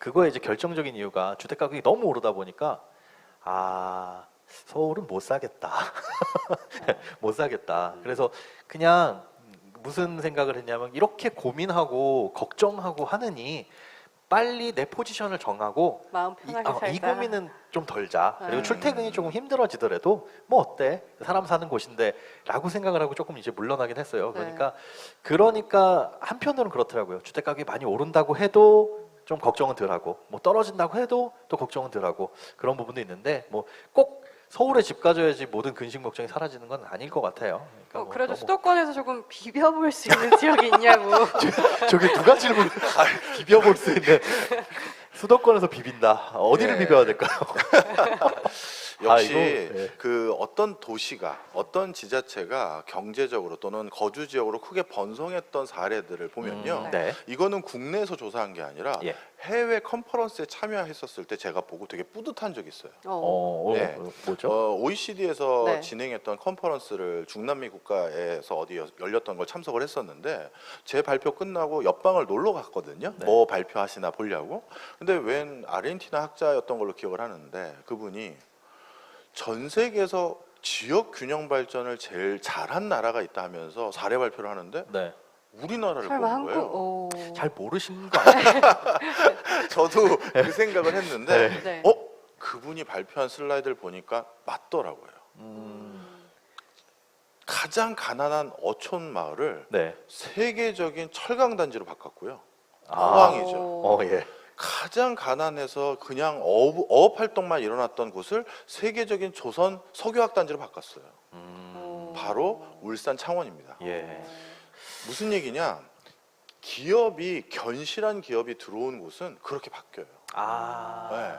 그거에 이제 결정적인 이유가 주택 가격이 너무 오르다 보니까 서울은 못 사겠다. 못 사겠다. 그래서 그냥 무슨 생각을 했냐면 이렇게 고민하고 걱정하고 하느니 빨리 내 포지션을 정하고 마음 편하게 살자. 이 고민은 좀 덜자. 그리고 네. 출퇴근이 조금 힘들어지더라도 뭐 어때? 사람 사는 곳인데라고 생각을 하고 조금 이제 물러나긴 했어요. 네. 그러니까 한편으로는 그렇더라고요. 주택 가격이 많이 오른다고 해도 좀 걱정은 덜하고 뭐 떨어진다고 해도 또 걱정은 덜하고 그런 부분도 있는데 뭐 꼭 서울에 집 가져야지 모든 근심 걱정이 사라지는 건 아닐 것 같아요. 그러니까 뭐 그래도 너무- 수도권에서 조금 비벼볼 수 있는 지역이 있냐고. 저게 누가 질문 비벼볼 수 있는 수도권에서 비빈다. 어디를 예. 비벼야 될까요? 역시 이거, 예. 그 어떤 도시가 어떤 지자체가 경제적으로 또는 거주 지역으로 크게 번성했던 사례들을 보면요. 네. 이거는 국내에서 조사한 게 아니라 예. 해외 컨퍼런스에 참여했었을 때 제가 보고 되게 뿌듯한 적이 있어요. 네. 뭐죠? OECD에서 네. 진행했던 컨퍼런스를 중남미 국가에서 어디 열렸던 걸 참석을 했었는데 제 발표 끝나고 옆방을 놀러 갔거든요. 네. 뭐 발표하시나 보려고. 근데 웬 아르헨티나 학자였던 걸로 기억을 하는데 그분이 전 세계에서 지역 균형 발전을 제일 잘한 나라가 있다 하면서 사례 발표를 하는데 네. 우리나라를 설마 본 거예요. 한국? 잘 모르시는 거 아니에요? 저도 그 생각을 했는데 네. 그분이 발표한 슬라이드를 보니까 맞더라고요. 가장 가난한 어촌 마을을 네. 세계적인 철강 단지로 바꿨고요. 아. 포항이죠. 예. 가장 가난해서 그냥 어업 활동만 일어났던 곳을 세계적인 조선 석유학 단지로 바꿨어요. 바로 울산 창원입니다. 예. 무슨 얘기냐? 견실한 기업이 들어온 곳은 그렇게 바뀌어요. 네.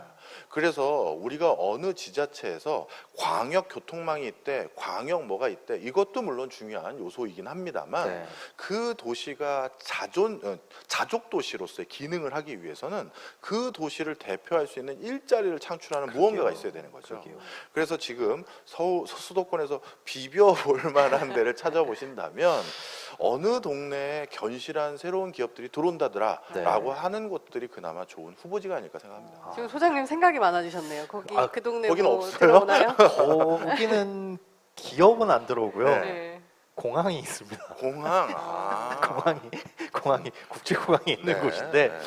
그래서 우리가 어느 지자체에서 광역 교통망이 있대, 광역 뭐가 있대, 이것도 물론 중요한 요소이긴 합니다만 네. 그 도시가 자족 도시로서의 기능을 하기 위해서는 그 도시를 대표할 수 있는 일자리를 창출하는 무언가가 있어야 되는 거죠. 그러게요. 그래서 지금 수도권에서 비벼볼 만한 데를 찾아보신다면 어느 동네에 견실한 새로운 기업들이 들어온다더라 네. 라고 하는 곳들이 그나마 좋은 후보지가 아닐까 생각합니다. 지금 소장님 생각이 많아지셨네요. 거기 그 동네 거기는 뭐 없어요? 들어오나요? 거기는 기업은 안 들어오고요. 네. 네. 공항이 있습니다. 공항. 공항이 국제공항이 있는 네, 곳인데 네.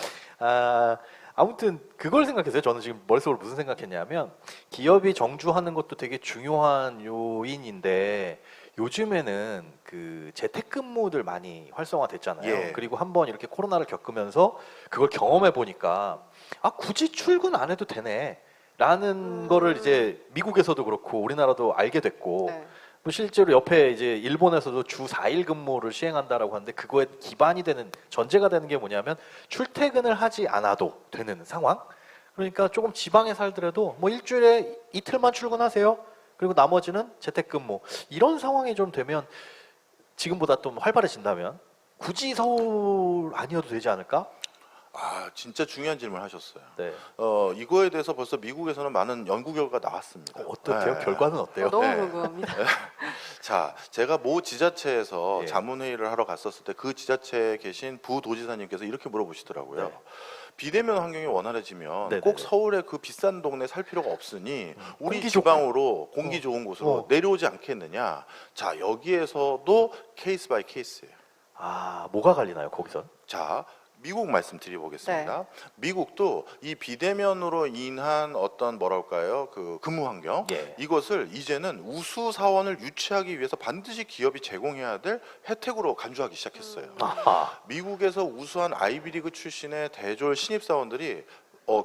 아무튼 그걸 생각했어요. 저는 지금 머릿속으로 무슨 생각했냐면 기업이 정주하는 것도 되게 중요한 요인인데 요즘에는 그 재택근무들 많이 활성화됐잖아요. 예. 그리고 한번 이렇게 코로나를 겪으면서 그걸 경험해 보니까 굳이 출근 안 해도 되네. 라는 거를 이제 미국에서도 그렇고 우리나라도 알게 됐고 네. 뭐 실제로 옆에 이제 일본에서도 주 4일 근무를 시행한다라고 하는데 그거에 기반이 되는 전제가 되는 게 뭐냐면 출퇴근을 하지 않아도 되는 상황. 그러니까 조금 지방에 살더라도 뭐 일주일에 이틀만 출근하세요. 그리고 나머지는 재택근무. 이런 상황이 좀 되면 지금보다 좀 활발해진다면 굳이 서울 아니어도 되지 않을까? 아, 진짜 중요한 질문 하셨어요. 네. 이거에 대해서 벌써 미국에서는 많은 연구 결과가 나왔습니다. 어떻대요? 네. 결과는 어때요? 너무 네. 궁금합니다. 자, 제가 모 지자체에서 예. 자문회의를 하러 갔었을 때 그 지자체에 계신 부도지사님께서 이렇게 물어보시더라고요. 네. 비대면 환경이 원활해지면 네네네. 꼭 서울의 그 비싼 동네 살 필요가 없으니 우리 공기 지방으로 공기 좋은 곳으로 내려오지 않겠느냐. 자, 여기에서도 케이스 바이 케이스예요. 아, 뭐가 갈리나요, 거기선? 자, 미국 말씀드려보겠습니다. 미국도 이 비대면으로 인한 어떤 뭐랄까요, 그 근무 환경 예. 이것을 이제는 우수 사원을 유치하기 위해서 반드시 기업이 제공해야 될 혜택으로 간주하기 시작했어요. 아하. 미국에서 우수한 아이비리그 출신의 대졸 신입 사원들이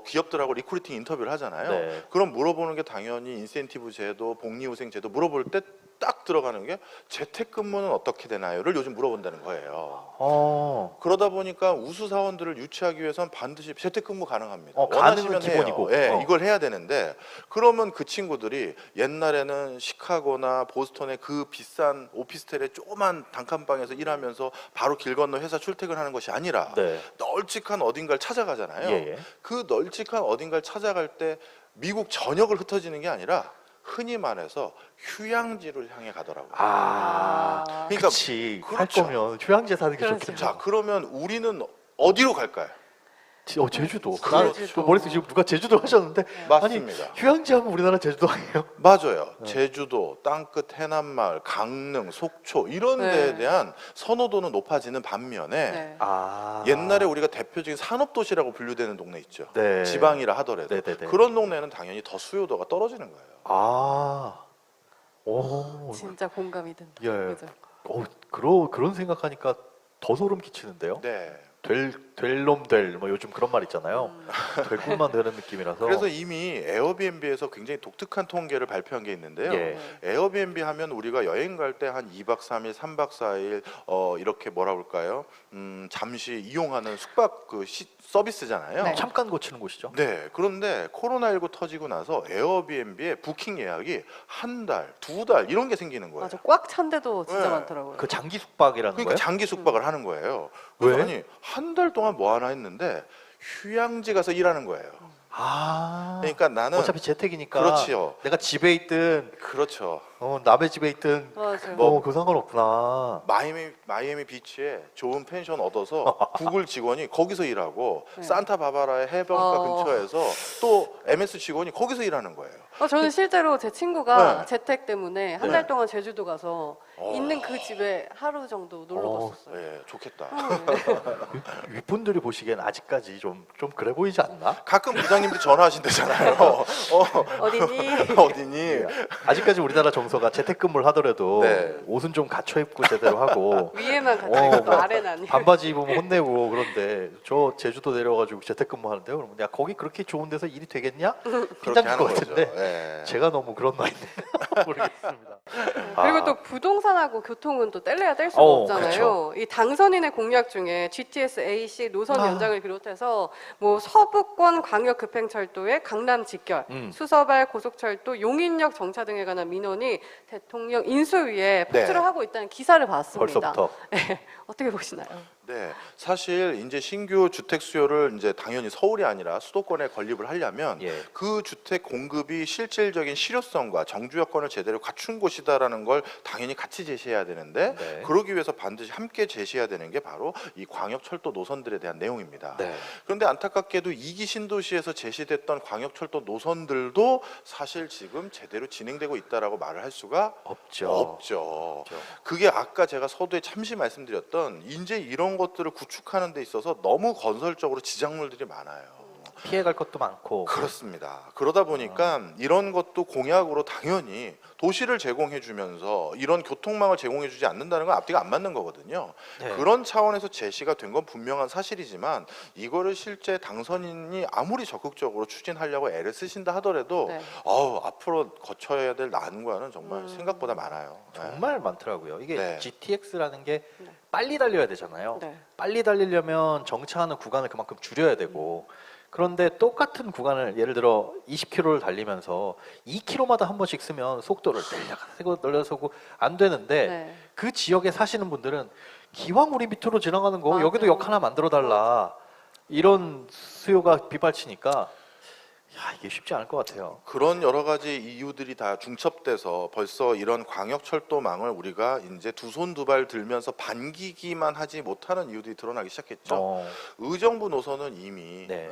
기업들하고 리크루팅 인터뷰를 하잖아요. 네. 그럼 물어보는 게 당연히 인센티브 제도, 복리후생 제도 물어볼 때 딱 들어가는 게 재택근무는 어떻게 되나요를 요즘 물어본다는 거예요. 그러다 보니까 우수 사원들을 유치하기 위해서는 반드시 재택근무 가능합니다. 가능은 원하시면 기본이고. 해요. 예, 이걸 해야 되는데 그러면 그 친구들이 옛날에는 시카고나 보스턴의 그 비싼 오피스텔의 조그만 단칸방에서 일하면서 바로 길 건너 회사 출퇴근하는 것이 아니라 네. 널찍한 어딘가를 찾아가잖아요. 예. 그 널찍한 어딘가를 찾아갈 때 미국 전역을 흩어지는 게 아니라 흔히 말해서 휴양지를 향해 가더라고요. 아, 그러니까 그치. 그렇죠. 할 거면 휴양지 사는 게 그렇죠. 좋겠죠. 자, 그러면 우리는 어디로 갈까요? 제주도. 그렇죠. 나 머릿속에 지금 누가 제주도 하셨는데 맞습니다. 아니 휴양지 하면 우리나라 제주도 아니에요? 맞아요. 제주도, 땅끝 해남마을, 강릉, 속초 이런 네. 데에 대한 선호도는 높아지는 반면에 네. 아, 옛날에 우리가 대표적인 산업도시라고 분류되는 동네 있죠. 네. 지방이라 하더라도 네네네. 그런 동네는 당연히 더 수요도가 떨어지는 거예요. 아, 오, 진짜 공감이 된다. 예. 그죠? 그런 생각하니까 더 소름 끼치는데요. 네. 될 놈 될 뭐 요즘 그런 말 있잖아요. 될 것만 되는 느낌이라서. 그래서 이미 에어비앤비에서 굉장히 독특한 통계를 발표한 게 있는데요. 예. 에어비앤비 하면 우리가 여행 갈 때 한 2박 3일, 3박 4일 이렇게 뭐라 그럴까요? 잠시 이용하는 숙박 서비스잖아요. 네. 잠깐 고치는 곳이죠. 네, 그런데 코로나19 터지고 나서 에어비앤비의 부킹 예약이 한 달, 두 달 이런 게 생기는 거예요. 맞아. 꽉 찬 데도 진짜 네. 많더라고요. 그 장기 숙박이라는 그러니까 거예요? 장기 숙박을 하는 거예요. 그래서 왜? 아니 한 달 동안 뭐 하나 했는데 휴양지 가서 일하는 거예요. 아, 그러니까 나는 어차피 재택이니까 그렇지요. 내가 집에 있든 그렇죠. 남의 집에 있든 맞아요. 그 상관없구나. 마이애미 비치에 좋은 펜션 얻어서 구글 직원이 거기서 일하고 네. 산타바바라의 해변가 근처에서 또 MS 직원이 거기서 일하는 거예요. 저는 실제로 제 친구가 네. 재택 때문에 한 네. 달 동안 제주도 가서 어. 있는 그 집에 하루 정도 놀러 갔었어요. 네, 좋겠다. 네. 윗분들이 보시기엔 아직까지 좀 그래 보이지 않나? 가끔 부장님들 전화하신대잖아요. 어디니? 어디니? 아직까지 우리나라 정서가 재택근무를 하더라도 네. 옷은 좀 갖춰 입고 제대로 하고 위에만 갖다 입고 아래는 아니에요. 반바지 입으면 혼내고 그런데 저 제주도 내려가지고 재택근무 하는데요. 그러면 야 거기 그렇게 좋은 데서 일이 되겠냐? 그렇게 긴장될 하는 것 거죠. 같은데 네. 제가 너무 그런 나이인데 모르겠습니다. 그리고 아. 또 부동산하고 교통은 또 뗄래야 뗄 수가 어, 없잖아요. 이 당선인의 공약 중에 GTS AC 노선 아. 연장을 비롯해서 뭐 서부권 광역급행철도의 강남 직결, 수서발 고속철도 용인역 정차 등에 관한 민원이 대통령 인수위에 폭주를 네. 하고 있다는 기사를 봤습니다. 벌써부터 네, 어떻게 보시나요? 네, 사실 이제 신규 주택 수요를 이제 당연히 서울이 아니라 수도권에 건립을 하려면 예. 그 주택 공급이 실질적인 실효성과 정주 여건을 제대로 갖춘 곳이다라는 걸 당연히 같이 제시해야 되는데 네. 그러기 위해서 반드시 함께 제시해야 되는 게 바로 이 광역철도 노선들에 대한 내용입니다. 네. 그런데 안타깝게도 2기 신도시에서 제시됐던 광역철도 노선들도 사실 지금 제대로 진행되고 있다라고 말을 할 수가 없죠. 없죠. 그게 아까 제가 서두에 잠시 말씀드렸던 이제 이런 것들을 구축하는 데 있어서 너무 건설적으로 지작물들이 많아요. 피해갈 것도 많고. 그렇습니다. 그러다 보니까 이런 것도 공약으로 당연히 도시를 제공해주면서 이런 교통망을 제공해주지 않는다는 건 앞뒤가 안 맞는 거거든요. 네. 그런 차원에서 제시가 된 건 분명한 사실이지만 이거를 실제 당선인이 아무리 적극적으로 추진하려고 애를 쓰신다 하더라도 네. 앞으로 거쳐야 될 난관은 정말 생각보다 많아요. 네. 정말 많더라고요. 이게 네. GTX라는 게 네. 빨리 달려야 되잖아요. 네. 빨리 달리려면 정차하는 구간을 그만큼 줄여야 되고 그런데 똑같은 구간을 예를 들어 20km를 달리면서 2km마다 한 번씩 쓰면 속도를 늘려가고 늘려서고 안 되는데 네. 그 지역에 사시는 분들은 기왕 우리 밑으로 지나가는 거 맞아요. 여기도 역 하나 만들어 달라 이런 수요가 빗발치니까 야, 이게 쉽지 않을 것 같아요. 그런 여러 가지 이유들이 다 중첩돼서 벌써 이런 광역철도망을 우리가 이제 두 손 두 발 들면서 반기기만 하지 못하는 이유들이 드러나기 시작했죠. 의정부 노선은 이미 네.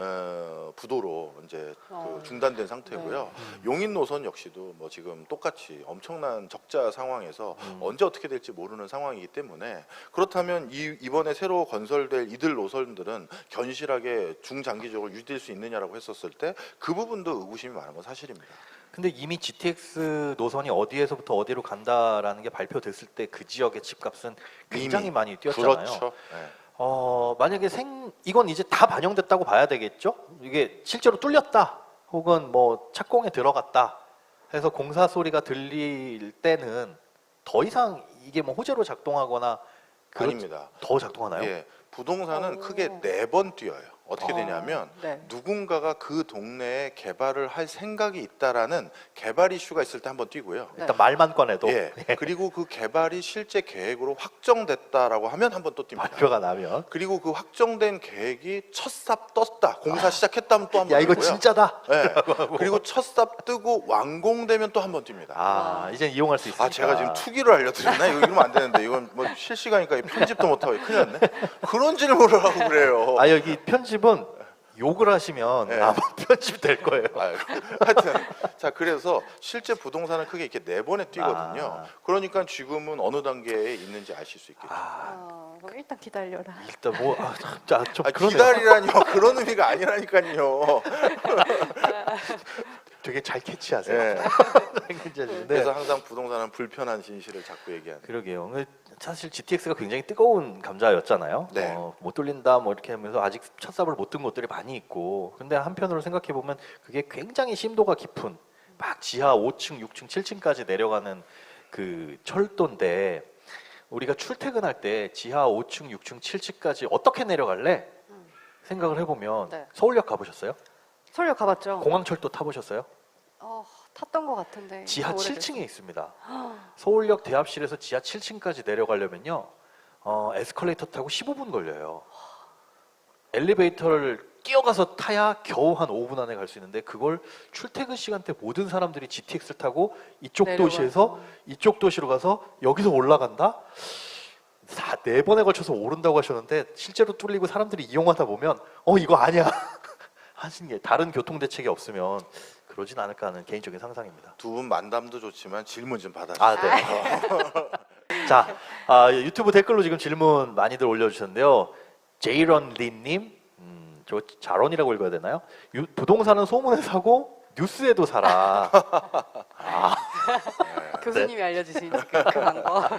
부도로 이제 그 중단된 상태고요. 용인 노선 역시도 뭐 지금 똑같이 엄청난 적자 상황에서 언제 어떻게 될지 모르는 상황이기 때문에 그렇다면 이번에 새로 건설될 이들 노선들은 견실하게 중장기적으로 유지될 수 있느냐라고 했었을 때 그 부분도 의구심이 많은 건 사실입니다. 근데 이미 GTX 노선이 어디에서부터 어디로 간다라는 게 발표됐을 때 그 지역의 집값은 굉장히 이미. 많이 뛰었잖아요. 그렇죠. 네. 만약에 이건 이제 다 반영됐다고 봐야 되겠죠? 이게 실제로 뚫렸다 혹은 뭐 착공에 들어갔다 해서 공사 소리가 들릴 때는 더 이상 이게 뭐 호재로 작동하거나 아닙니다. 더 작동하나요? 예, 부동산은 오. 크게 4번 뛰어요. 어떻게 되냐면 네. 누군가가 그 동네에 개발을 할 생각이 있다라는 개발 이슈가 있을 때 한번 뛰고요. 네. 일단 말만 꺼내도 예, 그리고 그 개발이 실제 계획으로 확정됐다라고 하면 한번 또 뜁니다. 발표가 나면 그리고 그 확정된 계획이 첫 삽 떴다, 공사 시작했다면 또 한번 야 이거 뛰고요. 진짜다. 예, 그리고 첫 삽 뜨고 완공되면 또 한번 뜁니다. 이제 이용할 수 있으니까. 제가 지금 투기를 알려드렸나? 이거 이러면 안 되는데 이건 뭐 실시간이니까 편집도 못하고 큰일 났네. 그런 질문을 하고 그래요. 여기 편집은 욕을 하시면 네. 아마 편집될 거예요. 하여튼 자 그래서 실제 부동산은 크게 이렇게 4번에 뛰거든요. 그러니까 지금은 어느 단계에 있는지 아실 수 있겠죠. 그럼 일단 기다려라. 일단 뭐 좀 그러네요. 기다리라니요. 그런 의미가 아니라니까요. 되게 잘 캐치하세요. 네. 네. 그래서 항상 부동산은 불편한 진실을 자꾸 얘기하는. 그러게요. 근데 사실 GTX가 굉장히 뜨거운 감자였잖아요. 네. 못 뚫린다 뭐 이렇게 하면서 아직 첫 삽을 못 든 곳들이 많이 있고. 근데 한편으로 생각해 보면 그게 굉장히 심도가 깊은 막 지하 5층, 6층, 7층까지 내려가는 그 철도인데 우리가 출퇴근할 때 지하 5층, 6층, 7층까지 어떻게 내려갈래? 생각을 해보면 네. 서울역 가보셨어요? 서울역 가봤죠? 공항철도 타보셨어요? 탔던 것 같은데. 지하 오래됐어요. 7층에 있습니다. 서울역 대합실에서 지하 7층까지 내려가려면요, 에스컬레이터 타고 15분 걸려요. 엘리베이터를 끼어가서 타야 겨우 한 5분 안에 갈 수 있는데 그걸 출퇴근 시간대 모든 사람들이 GTX를 타고 이쪽 내려가서. 도시에서 이쪽 도시로 가서 여기서 올라간다? 4번에 걸쳐서 오른다고 하셨는데 실제로 뚫리고 사람들이 이용하다 보면 이거 아니야 하시는 게 다른 교통 대책이 없으면 그러진 않을까 하는 개인적인 상상입니다. 두 분 만담도 좋지만 질문 좀 받아주세요. 네. 자, 유튜브 댓글로 지금 질문 많이들 올려주셨는데요. 제이런리님, 저 자론이라고 읽어야 되나요? 부동산은 소문에 사고 뉴스에도 살아. 교수님이 알려주신 그 방법.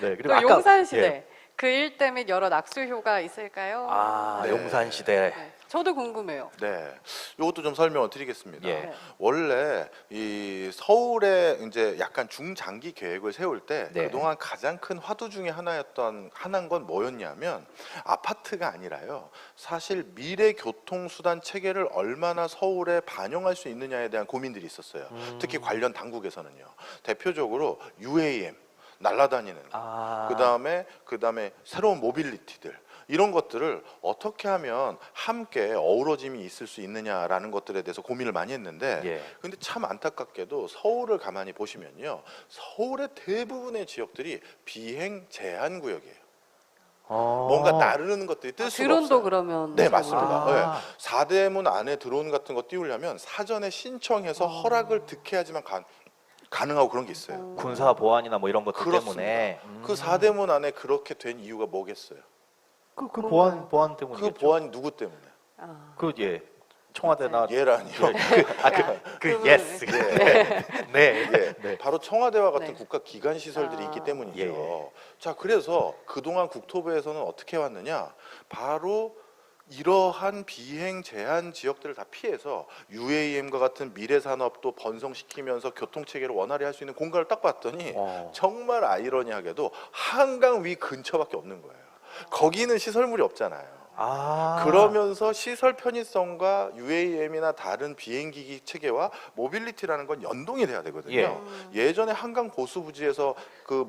네, 그리고 또 아까 용산시대. 예. 그 일 및 여러 낙수효가 있을까요? 네. 용산시대. 네. 저도 궁금해요. 네, 이것도 좀 설명을 드리겠습니다. 예. 네. 원래 이 서울에 이제 약간 중장기 계획을 세울 때 네. 그동안 가장 큰 화두 중에 하나인 건 뭐였냐면 아파트가 아니라요. 사실 미래 교통수단 체계를 얼마나 서울에 반영할 수 있느냐에 대한 고민들이 있었어요. 특히 관련 당국에서는요. 대표적으로 UAM 날아다니는 그다음에 새로운 모빌리티들 이런 것들을 어떻게 하면 함께 어우러짐이 있을 수 있느냐라는 것들에 대해서 고민을 많이 했는데 근데 참 안타깝게도 서울을 가만히 보시면요. 서울의 대부분의 지역들이 비행 제한 구역이에요. 뭔가 나르는 것들이 뜰 수가 드론도 없어요. 그러면 네, 맞습니다. 아. 네. 사대문 안에 드론 같은 거 띄우려면 사전에 신청해서 허락을 득해야지만 가능하고 그런 게 있어요. 군사 보안이나 뭐 이런 것들 그렇습니다. 때문에 그 사대문 안에 그렇게 된 이유가 뭐겠어요? 그 보안 때문에 그 보안이 누구 때문에? 예. 청와대나 예란이요. 그 예스. 네. 네. 예, 네. 바로 청와대와 같은 네. 국가 기관 시설들이 아. 있기 때문이죠. 예. 자, 그래서 그동안 국토부에서는 어떻게 왔느냐? 바로 이러한 비행 제한 지역들을 다 피해서 UAM과 같은 미래 산업도 번성시키면서 교통 체계를 원활히 할 수 있는 공간을 딱 봤더니 정말 아이러니하게도 한강 위 근처밖에 없는 거예요. 거기는 시설물이 없잖아요. 그러면서 시설 편의성과 UAM이나 다른 비행기기 체계와 모빌리티라는 건 연동이 돼야 되거든요. 예전에 한강 보수부지에서 그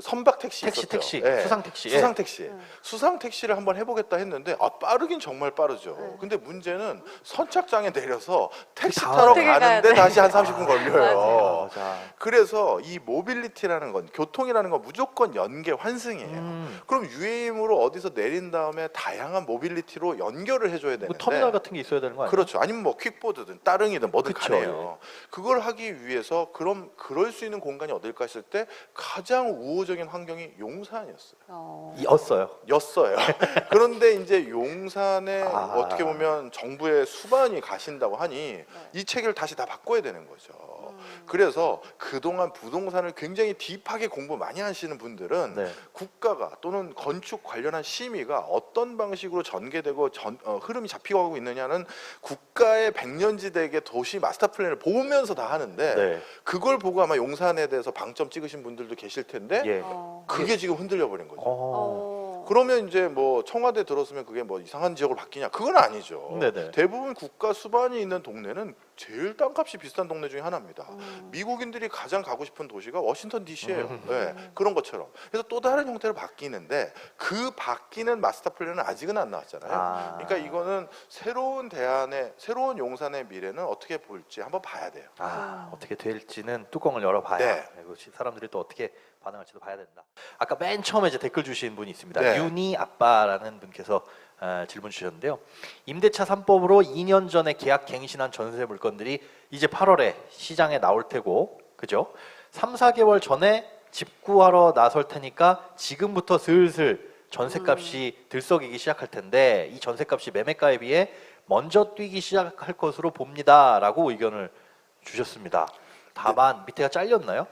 선박 택시 있었죠. 택시, 예. 수상 택시. 수상 택시. 수상 택시를 한번 해보겠다 했는데 빠르긴 정말 빠르죠. 네. 근데 문제는 선착장에 내려서 택시 다 타러 어떻게 가야 가는데 돼? 다시 한 30분 걸려요. 맞아요. 맞아. 그래서 이 모빌리티라는 건, 교통이라는 건 무조건 연계 환승이에요. 그럼 UAM으로 어디서 내린 다음에 다양한 모빌리티로 연결을 해줘야 되는데, 뭐 터미널 같은 게 있어야 되는 거 아니에요? 그렇죠. 아니면 뭐 퀵보드든 따릉이든 뭐든 그쵸, 가네요. 그걸 하기 위해서 그럴 수 있는 공간이 어딜까 했을 때 가장 우호적인 환경이 용산이었어요. 였어요. 그런데 이제 용산에 어떻게 보면 정부의 수반이 가신다고 하니 이 체계를 다시 다 바꿔야 되는 거죠. 그래서 그동안 부동산을 굉장히 딥하게 공부 많이 하시는 분들은 네. 국가가 또는 건축 관련한 심의가 어떤 방식으로 전개되고 흐름이 잡히고 가고 있느냐는 국가의 백년지대의 도시 마스터 플랜을 보면서 다 하는데 네. 그걸 보고 아마 용산에 대해서 방점 찍으신 분들도 계실 텐데 예. 그게 지금 흔들려 버린 거죠. 어. 그러면 이제 뭐 청와대 들었으면 그게 뭐 이상한 지역으로 바뀌냐? 그건 아니죠. 네네. 대부분 국가 수반이 있는 동네는 제일 땅값이 비싼 동네 중에 하나입니다. 미국인들이 가장 가고 싶은 도시가 워싱턴 DC예요. 네, 그런 것처럼. 그래서 또 다른 형태로 바뀌는데 그 바뀌는 마스터 플랜은 아직은 안 나왔잖아요. 그러니까 이거는 새로운 새로운 용산의 미래는 어떻게 볼지 한번 봐야 돼요. 어떻게 될지는 뚜껑을 열어봐야. 네. 그렇지. 사람들이 또 어떻게 반응할지도 봐야 된다. 아까 맨 처음에 이제 댓글 주신 분이 있습니다. 네. 윤희 아빠라는 분께서 질문 주셨는데요. 임대차 3법으로 2년 전에 계약 갱신한 전세 물건들이 이제 8월에 시장에 나올 테고, 그죠? 3, 4개월 전에 집 구하러 나설 테니까 지금부터 슬슬 전세값이 들썩이기 시작할 텐데 이 전세값이 매매가에 비해 먼저 뛰기 시작할 것으로 봅니다라고 의견을 주셨습니다. 다만 밑에가 잘렸나요?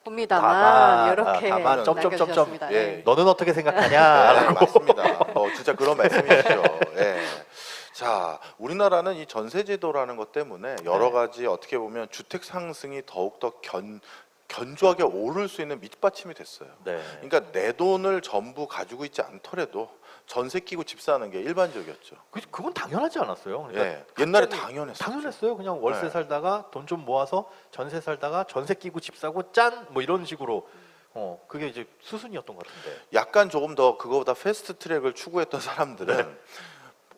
봅니다만 이렇게 다만 점점점점 남겨주셨습니다. 예. 네. 너는 어떻게 생각하냐? 네, 맞습니다. 진짜 그런 말씀이시죠. 예. 자, 우리나라는 이 전세제도라는 것 때문에 여러 가지 어떻게 보면 주택 상승이 더욱더 견조하게 오를 수 있는 밑받침이 됐어요. 네. 그러니까 내 돈을 전부 가지고 있지 않더라도 전세 끼고 집 사는 게 일반적이었죠. 그건 당연하지 않았어요. 그러니까 예. 옛날에 당연했어요. 당연했어요. 그냥 월세 네. 살다가 돈 좀 모아서 전세 살다가 전세 끼고 집 사고 짠 뭐 이런 식으로 그게 이제 수순이었던 것 같은데. 약간 조금 더 그거보다 패스트 트랙을 추구했던 사람들은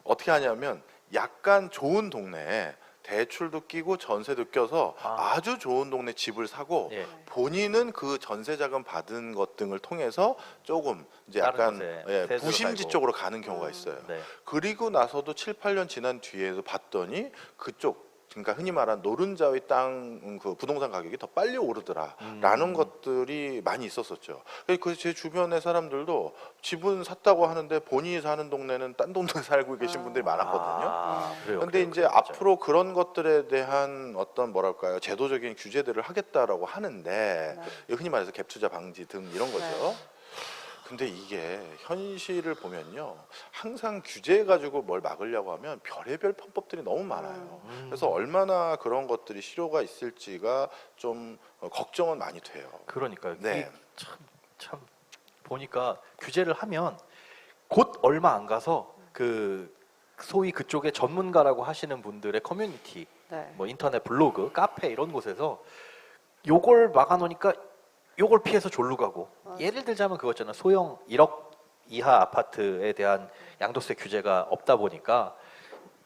어떻게 하냐면 약간 좋은 동네에 대출도 끼고 전세도 껴서 아주 좋은 동네 집을 사고 예. 본인은 그 전세 자금 받은 것 등을 통해서 조금 이제 다른 약간 곳에 세수로 부심지 살고. 쪽으로 가는 경우가 있어요. 네. 그리고 나서도 7, 8년 지난 뒤에도 봤더니 그쪽, 그러니까 흔히 말하는 노른자의 땅 그 부동산 가격이 더 빨리 오르더라라는 것들이 많이 있었었죠. 그래서 제 주변의 사람들도 집은 샀다고 하는데 본인이 사는 동네는 딴 동네에 살고 계신 분들이 많았거든요. 그래요. 근데 이제 앞으로 그런 것들에 대한 어떤 뭐랄까요, 제도적인 규제들을 하겠다라고 하는데 흔히 말해서 갭 투자 방지 등 이런 거죠. 네. 근데 이게 현실을 보면요, 항상 규제 가지고 뭘 막으려고 하면 별의별 편법들이 너무 많아요. 그래서 얼마나 그런 것들이 실효가 있을지가 좀 걱정은 많이 돼요. 그러니까요. 네. 참 보니까 규제를 하면 곧 얼마 안 가서 그 소위 그쪽에 전문가라고 하시는 분들의 커뮤니티, 네. 뭐 인터넷 블로그, 카페 이런 곳에서 요걸 막아놓으니까 요걸 피해서 졸로 가고. 예를 들자면 그거잖아. 소형 1억 이하 아파트에 대한 양도세 규제가 없다 보니까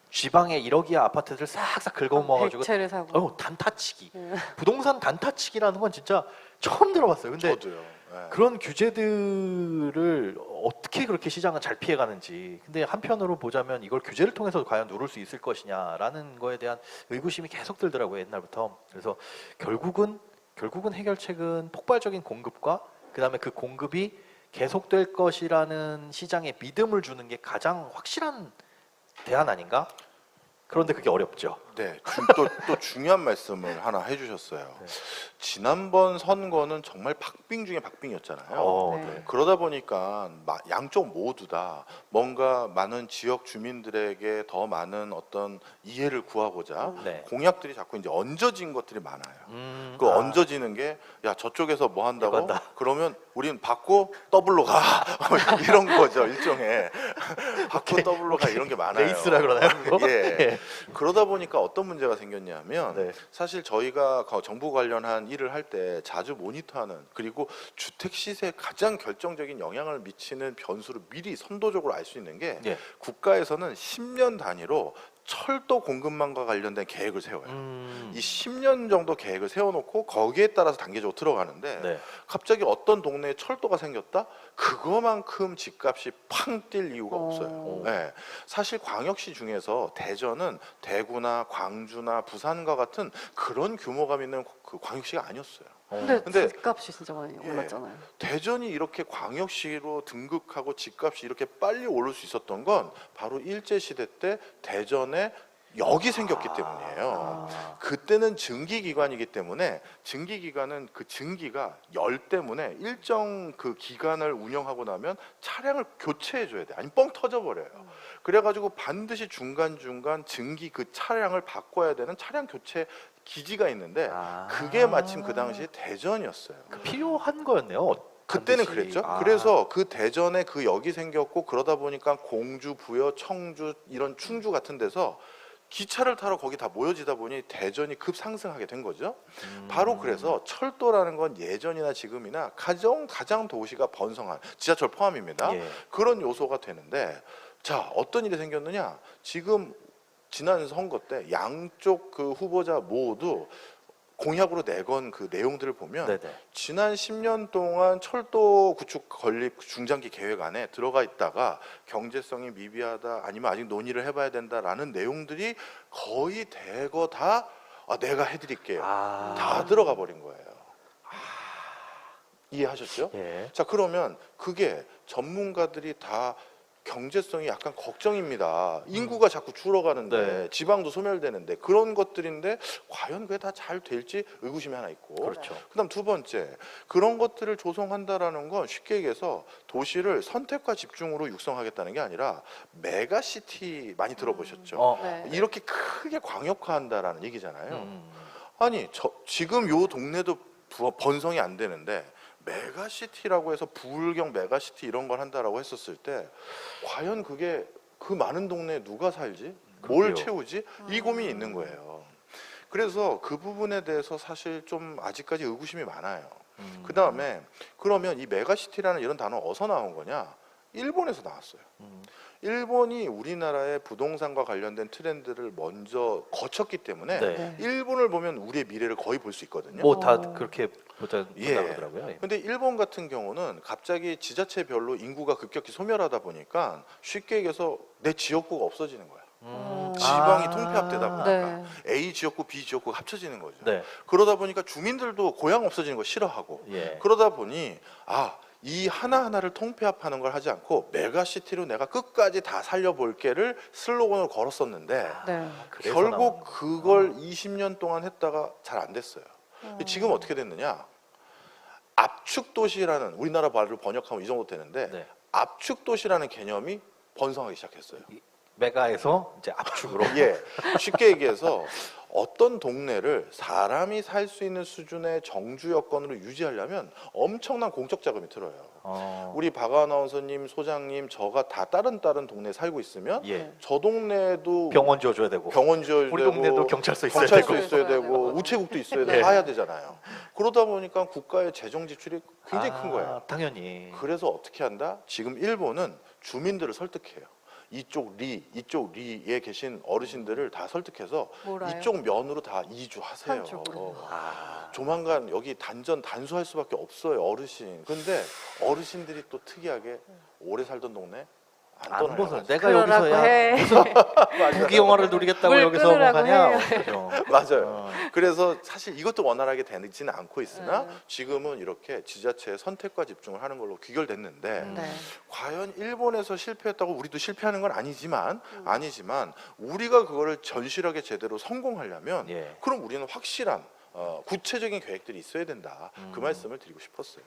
지방의 1억 이하 아파트들 싹싹 긁어모아가지고 백채를 사고. 단타치기. 부동산 단타치기라는 건 진짜 처음 들어봤어요. 근데 저도요. 네. 그런 규제들을 어떻게 그렇게 시장은 잘 피해가는지. 근데 한편으로 보자면 이걸 규제를 통해서 과연 누를 수 있을 것이냐라는 거에 대한 의구심이 계속 들더라고요, 옛날부터. 그래서 결국은 해결책은 폭발적인 공급과 그다음에 그 공급이 계속될 것이라는 시장에 믿음을 주는 게 가장 확실한 대안 아닌가? 그런데 그게 어렵죠. 네, 또 중요한 말씀을 하나 해주셨어요. 네. 지난번 선거는 정말 박빙 중에 박빙이었잖아요. 네. 네. 그러다 보니까 양쪽 모두 다 뭔가 많은 지역 주민들에게 더 많은 어떤 이해를 구하고자 네. 공약들이 자꾸 이제 얹어진 것들이 많아요. 그 아, 얹어지는 게 야 저쪽에서 뭐 한다고? 이거 한다. 그러면 우린 받고 더블로 가 이런 거죠 일종의 받고 오케이, 더블로 가 이런 게 많아요. 레이스라 그러나요? 그거? 예. 예. 그러다 보니까 어떤 문제가 생겼냐면 네. 사실 저희가 정부 관련한 일을 할 때 자주 모니터하는 그리고 주택 시세에 가장 결정적인 영향을 미치는 변수를 미리 선도적으로 알 수 있는 게 예. 국가에서는 10년 단위로 철도 공급망과 관련된 계획을 세워요. 이 10년 정도 계획을 세워놓고 거기에 따라서 단계적으로 들어가는데 네. 갑자기 어떤 동네에 철도가 생겼다? 그거만큼 집값이 팡 뛸 이유가 어. 없어요. 네. 사실 광역시 중에서 대전은 대구나 광주나 부산과 같은 그런 규모감 있는 그 광역시가 아니었어요. 근데 집값이 진짜 많이 예. 올랐잖아요. 대전이 이렇게 광역시로 등극하고 집값이 이렇게 빨리 오를 수 있었던 건 바로 일제시대 때 대전에 역이 생겼기 때문이에요. 아. 그때는 증기기관이기 때문에 증기기관은 그 증기가 열 때문에 일정 그 기간을 운영하고 나면 차량을 교체해 줘야 돼. 아니 뻥 터져 버려요. 그래가지고 반드시 중간중간 증기 그 차량을 바꿔야 되는 차량 교체 기지가 있는데 그게 마침 그 당시에 대전이었어요. 필요한 거였네요. 그때는 반드시. 그랬죠. 그래서 그 대전에 그 역이 생겼고 그러다 보니까 공주, 부여, 청주 이런 충주 같은 데서 기차를 타러 거기 다 모여지다 보니 대전이 급상승하게 된 거죠. 바로 그래서 철도라는 건 예전이나 지금이나 가장 도시가 번성한 지하철 포함입니다. 예. 그런 요소가 되는데 자 어떤 일이 생겼느냐 지금 지난 선거 때 양쪽 그 후보자 모두 공약으로 내건 그 내용들을 보면 네네. 지난 10년 동안 철도 구축 건립 중장기 계획 안에 들어가 있다가 경제성이 미비하다 아니면 아직 논의를 해봐야 된다라는 내용들이 거의 대거 다 내가 해드릴게요. 다 들어가 버린 거예요. 이해하셨죠? 예. 자 그러면 그게 전문가들이 다 경제성이 약간 걱정입니다. 인구가 자꾸 줄어가는데 네. 지방도 소멸되는데 그런 것들인데 과연 그게 다 잘 될지 의구심이 하나 있고 그렇죠. 그다음 두 번째 그런 것들을 조성한다라는 건 쉽게 얘기해서 도시를 선택과 집중으로 육성하겠다는 게 아니라 메가시티 많이 들어보셨죠? 네. 이렇게 크게 광역화한다라는 얘기잖아요. 음. 아니 지금 요 동네도 번성이 안 되는데 메가시티라고 해서 부울경 메가시티 이런 걸 한다라고 했었을 때 과연 그게 그 많은 동네에 누가 살지? 뭘 그러게요. 채우지? 이 고민이 있는 거예요. 그래서 그 부분에 대해서 사실 좀 아직까지 의구심이 많아요. 그 다음에 그러면 이 메가시티라는 이런 단어 어디서 나온 거냐? 일본에서 나왔어요. 일본이 우리나라의 부동산과 관련된 트렌드를 먼저 거쳤기 때문에 네. 네. 일본을 보면 우리의 미래를 거의 볼 수 있거든요. 뭐 다 어. 그렇게 보자 예. 그러더라고요. 예. 근데 일본 같은 경우는 갑자기 지자체별로 인구가 급격히 소멸하다 보니까 쉽게 얘기해서 내 지역구가 없어지는 거야. 지방이 통폐합되다 보니까 네. A 지역구, B 지역구가 합쳐지는 거죠. 네. 그러다 보니까 주민들도 고향 없어지는 거 싫어하고 예. 그러다 보니 이 하나하나를 통폐합하는 걸 하지 않고 메가시티로 내가 끝까지 다 살려볼게를 슬로건을 걸었었는데 네. 그래서 결국 나온 그걸 20년 동안 했다가 잘 안 됐어요. 지금 어떻게 됐느냐? 압축도시라는 우리나라 말로 번역하면 이 정도 되는데 네. 압축도시라는 개념이 번성하기 시작했어요. 메가에서 이제 압축으로. 예, 쉽게 얘기해서 어떤 동네를 사람이 살 수 있는 수준의 정주 여건으로 유지하려면 엄청난 공적 자금이 들어요. 우리 박 아나운서님, 소장님, 저가 다 다른 동네에 살고 있으면 예. 저 동네도 병원 지어줘야 되고. 병원 지어야 우리 되고 동네도 경찰서 있어야 경찰서 되고. 있어야 되고 되고. 우체국도 있어야 되고 네. 다 해야 되잖아요. 그러다 보니까 국가의 재정 지출이 굉장히 큰 거예요. 당연히. 그래서 어떻게 한다? 지금 일본은 주민들을 설득해요. 이쪽 리에 계신 어르신들을 다 설득해서 몰아요? 이쪽 면으로 다 이주하세요. 한쪽으로. 조만간 여기 단수할 수밖에 없어요, 어르신. 근데 어르신들이 또 특이하게 오래 살던 동네 안 벗어. 내가 그러라고 여기서야 해. 맞아요. 국기 영화를 누리겠다고 물 여기서 뭐 끊으라고 가냐? 해. 그죠. 맞아요. 어. 그래서 사실 이것도 원활하게 되지는 않고 있으나 네. 지금은 이렇게 지자체의 선택과 집중을 하는 걸로 귀결됐는데 네. 과연 일본에서 실패했다고 우리도 실패하는 건 아니지만 우리가 그거를 전실하게 제대로 성공하려면 예. 그럼 우리는 확실한 구체적인 계획들이 있어야 된다. 그 말씀을 드리고 싶었어요.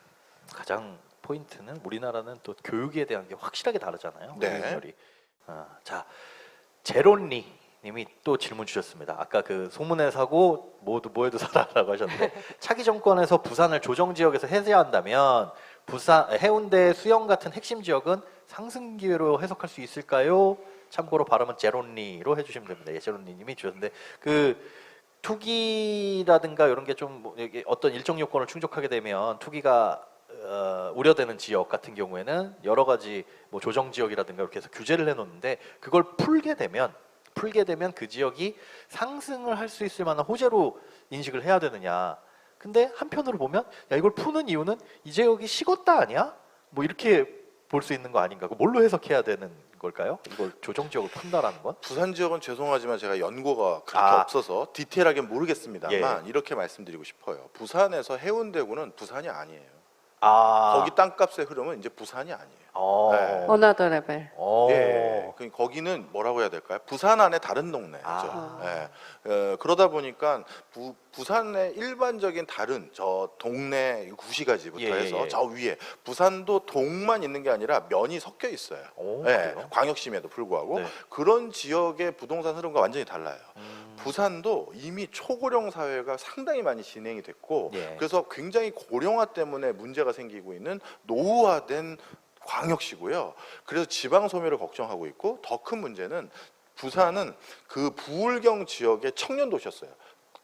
가장 포인트는 우리나라는 또 교육에 대한 게 확실하게 다르잖아요. 네. 교육열이. 자, 제론리 님이 또 질문 주셨습니다. 아까 그 소문에 사고 모두 뭐해도 살아라고 하셨는데 차기 정권에서 부산을 조정 지역에서 해제한다면 부산 해운대 수영 같은 핵심 지역은 상승 기회로 해석할 수 있을까요? 참고로 발음은 제론리로 해주시면 됩니다. 예, 제론리님이 주셨는데 그 투기라든가 이런 게 좀 어떤 일정 요건을 충족하게 되면 투기가 우려되는 지역 같은 경우에는 여러 가지 뭐 조정 지역이라든가 이렇게 해서 규제를 해놓는데 그걸 풀게 되면 그 지역이 상승을 할 수 있을 만한 호재로 인식을 해야 되느냐. 근데 한편으로 보면 야 이걸 푸는 이유는 이 지역이 식었다 아니야? 뭐 이렇게 볼 수 있는 거 아닌가? 뭘로 해석해야 되는 걸까요? 이걸 조정 지역을 푼다라는 건? 부산 지역은 죄송하지만 제가 연고가 그렇게 아. 없어서 디테일하게 모르겠습니다만 예. 이렇게 말씀드리고 싶어요. 부산에서 해운대구는 부산이 아니에요. 아, 거기 땅값의 흐름은 이제 부산이 아니에요. 네. 어나더 레벨. 예, 거기는 뭐라고 해야 될까요? 부산 안에 다른 동네죠. 아. 예, 그러다 보니까 부산의 일반적인 다른 저 동네 구시가지부터 예, 해서 예. 저 위에 부산도 동만 있는 게 아니라 면이 섞여 있어요. 오, 예, 그래요? 광역시임에도 불구하고 네. 그런 지역의 부동산 흐름과 완전히 달라요. 음. 부산도 이미 초고령 사회가 상당히 많이 진행이 됐고 예. 그래서 굉장히 고령화 때문에 문제가 생기고 있는 노후화된 광역시고요. 그래서 지방 소멸을 걱정하고 있고 더 큰 문제는 부산은 그 부울경 지역의 청년 도시였어요.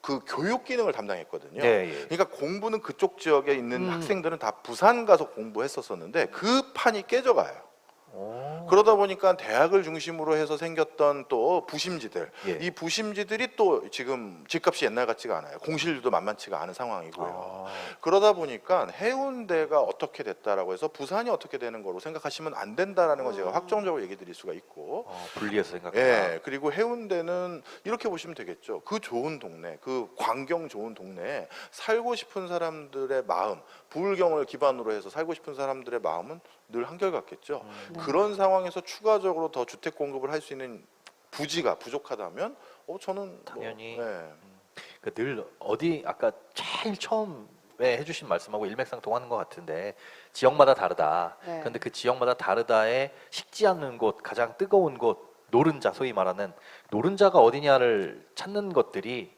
그 교육 기능을 담당했거든요. 예, 예. 그러니까 공부는 그쪽 지역에 있는 음. 학생들은 다 부산 가서 공부했었었는데 그 판이 깨져가요. 오. 그러다 보니까 대학을 중심으로 해서 생겼던 또 부심지들, 예. 이 부심지들이 또 지금 집값이 옛날 같지가 않아요. 공실률도 만만치가 않은 상황이고요. 아. 그러다 보니까 해운대가 어떻게 됐다라고 해서 부산이 어떻게 되는 거로 생각하시면 안 된다라는 걸 제가 확정적으로 얘기 드릴 수가 있고, 분리해서 생각해봐. 예, 그리고 해운대는 이렇게 보시면 되겠죠. 그 좋은 동네, 그 광경 좋은 동네에 살고 싶은 사람들의 마음, 부울경을 기반으로 해서 살고 싶은 사람들의 마음은 늘 한결같겠죠. 그런 상황에서 추가적으로 더 주택 공급을 할 수 있는 부지가 부족하다면, 저는 당연히. 뭐, 예. 늘 어디 아까 제일 처음에 해주신 말씀하고 일맥상통하는 것 같은데 지역마다 다르다. 네. 그런데 그 지역마다 다르다에 식지 않는 곳, 가장 뜨거운 곳, 노른자 소위 말하는 노른자가 어디냐를 찾는 것들이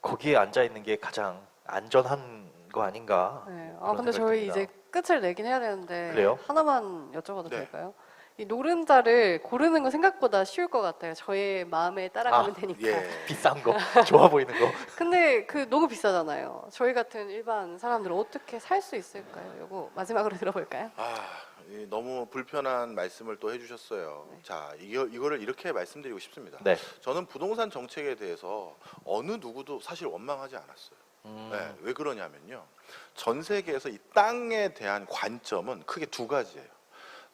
거기에 앉아 있는 게 가장 안전한 거 아닌가. 네. 그런 근데 생각이 저희 듭니다. 이제 끝을 내긴 해야 되는데 그래요? 하나만 여쭤봐도 네. 될까요? 이 노른자를 고르는 건 생각보다 쉬울 것 같아요. 저의 마음에 따라가면 되니까. 예. 비싼 거, 좋아 보이는 거. 근데 그 너무 비싸잖아요. 저희 같은 일반 사람들은 어떻게 살 수 있을까요? 요거 마지막으로 들어볼까요? 너무 불편한 말씀을 또 해주셨어요. 네. 자, 이거를 이렇게 말씀드리고 싶습니다. 네. 저는 부동산 정책에 대해서 어느 누구도 사실 원망하지 않았어요. 네, 왜 그러냐면요. 전 세계에서 이 땅에 대한 관점은 크게 두 가지예요.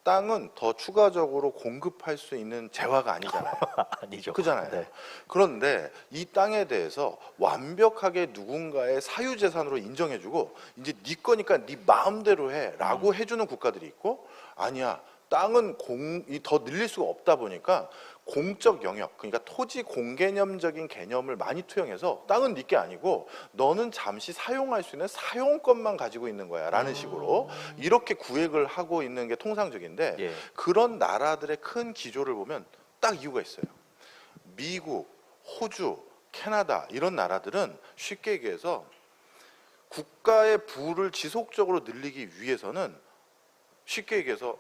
땅은 더 추가적으로 공급할 수 있는 재화가 아니잖아요. 아니죠. 그잖아요. 네. 그런데 이 땅에 대해서 완벽하게 누군가의 사유재산으로 인정해주고 이제 네 거니까 네 마음대로 해라고 해주는 국가들이 있고, 아니야, 땅은 더 늘릴 수가 없다 보니까 공적 영역, 그러니까 토지 공개념적인 개념을 많이 투영해서 땅은 네 게 아니고 너는 잠시 사용할 수 있는 사용권만 가지고 있는 거야 라는 식으로 이렇게 구획을 하고 있는 게 통상적인데, 예. 그런 나라들의 큰 기조를 보면 딱 이유가 있어요. 미국, 호주, 캐나다 이런 나라들은 쉽게 얘기해서 국가의 부를 지속적으로 늘리기 위해서는 쉽게 얘기해서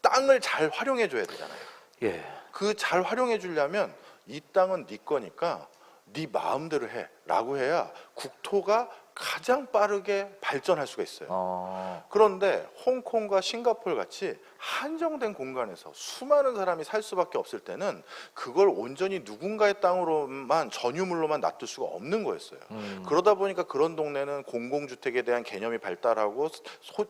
땅을 잘 활용해 줘야 되잖아요. 예. 그 잘 활용해 주려면 이 땅은 네 거니까 네 마음대로 해라고 해야 국토가 가장 빠르게 발전할 수가 있어요. 어. 그런데 홍콩과 싱가포르 같이 한정된 공간에서 수많은 사람이 살 수밖에 없을 때는 그걸 온전히 누군가의 땅으로만 전유물로만 놔둘 수가 없는 거였어요. 그러다 보니까 그런 동네는 공공주택에 대한 개념이 발달하고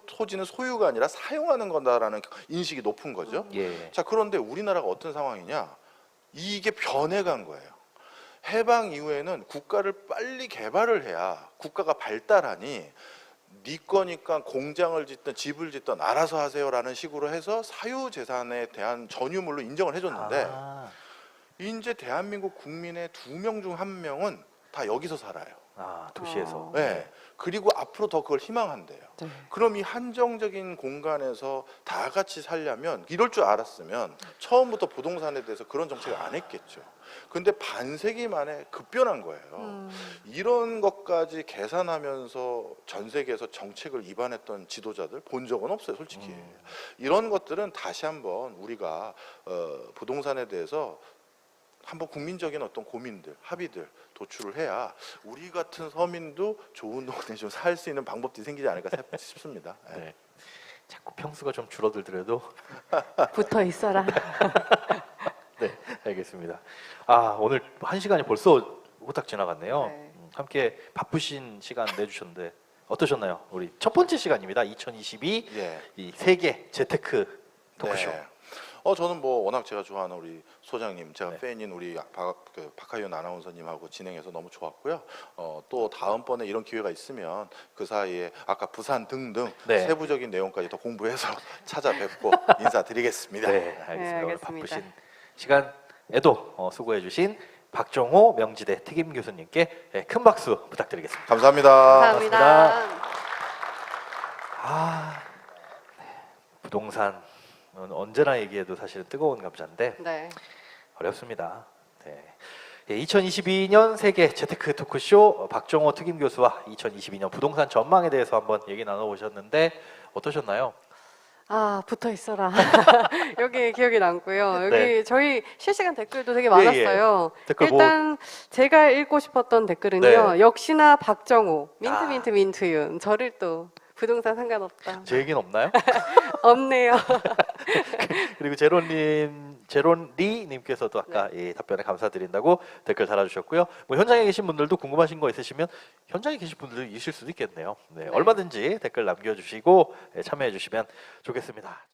토지는 소유가 아니라 사용하는 거다라는 인식이 높은 거죠. 예. 자, 그런데 우리나라가 어떤 상황이냐? 이게 변해간 거예요. 해방 이후에는 국가를 빨리 개발을 해야 국가가 발달하니 네 거니까 공장을 짓든 집을 짓든 알아서 하세요라는 식으로 해서 사유재산에 대한 전유물로 인정을 해줬는데 아. 이제 대한민국 국민의 2명 중 1명은 다 여기서 살아요. 아, 도시에서. 네. 그리고 앞으로 더 그걸 희망한대요. 네. 그럼 이 한정적인 공간에서 다 같이 살려면 이럴 줄 알았으면 처음부터 부동산에 대해서 그런 정책을 안 했겠죠. 근데 반세기 만에 급변한 거예요. 이런 것까지 계산하면서 전 세계에서 정책을 입안했던 지도자들 본 적은 없어요, 솔직히. 이런 것들은 다시 한번 우리가 부동산에 대해서 한번 국민적인 어떤 고민들, 합의들 도출을 해야 우리 같은 서민도 좋은 동네 좀 살 수 있는 방법들이 생기지 않을까 싶습니다. 네. 네. 자꾸 평수가 좀 줄어들더라도 붙어 있어라. 네, 알겠습니다. 아, 오늘 1시간이 벌써 후딱 지나갔네요. 네. 함께 바쁘신 시간 내주셨는데 어떠셨나요? 우리 첫 번째 시간입니다. 2022 예. 이 세계 재테크 토크쇼. 네. 저는 뭐 워낙 제가 좋아하는 우리 소장님, 제가 네. 팬인 우리 박하윤 아나운서님하고 진행해서 너무 좋았고요. 또 다음번에 이런 기회가 있으면 그 사이에 아까 부산 등등 네. 세부적인 내용까지 더 공부해서 찾아뵙고 인사드리겠습니다. 네, 알겠습니다. 네, 오늘 알겠습니다. 바쁘신 시간에도 수고해주신 박정호 명지대 특임 교수님께 큰 박수 부탁드리겠습니다. 감사합니다. 감사합니다. 아, 네. 부동산 언제나 얘기해도 사실은 뜨거운 감자인데 네. 어렵습니다. 네. 2022년 세계 재테크 토크쇼 박정호 특임 교수와 2022년 부동산 전망에 대해서 한번 얘기 나눠보셨는데 어떠셨나요? 아, 붙어 있어라. 여기 기억이 남고요. 여기 네. 저희 실시간 댓글도 되게 예, 많았어요. 댓글 일단 제가 읽고 싶었던 댓글은요. 네. 역시나 박정호, 민트 아. 민트 민트윤. 저를 또 부동산 상관없다. 제 얘기는 없나요? 없네요. 그리고 제론리님께서도 아까 이 답변에 감사드린다고 댓글 달아주셨고요. 뭐 현장에 계신 분들도 궁금하신 거 있으시면 현장에 계신 분들 있을 수도 있겠네요. 네, 네. 얼마든지 댓글 남겨주시고 참여해주시면 좋겠습니다.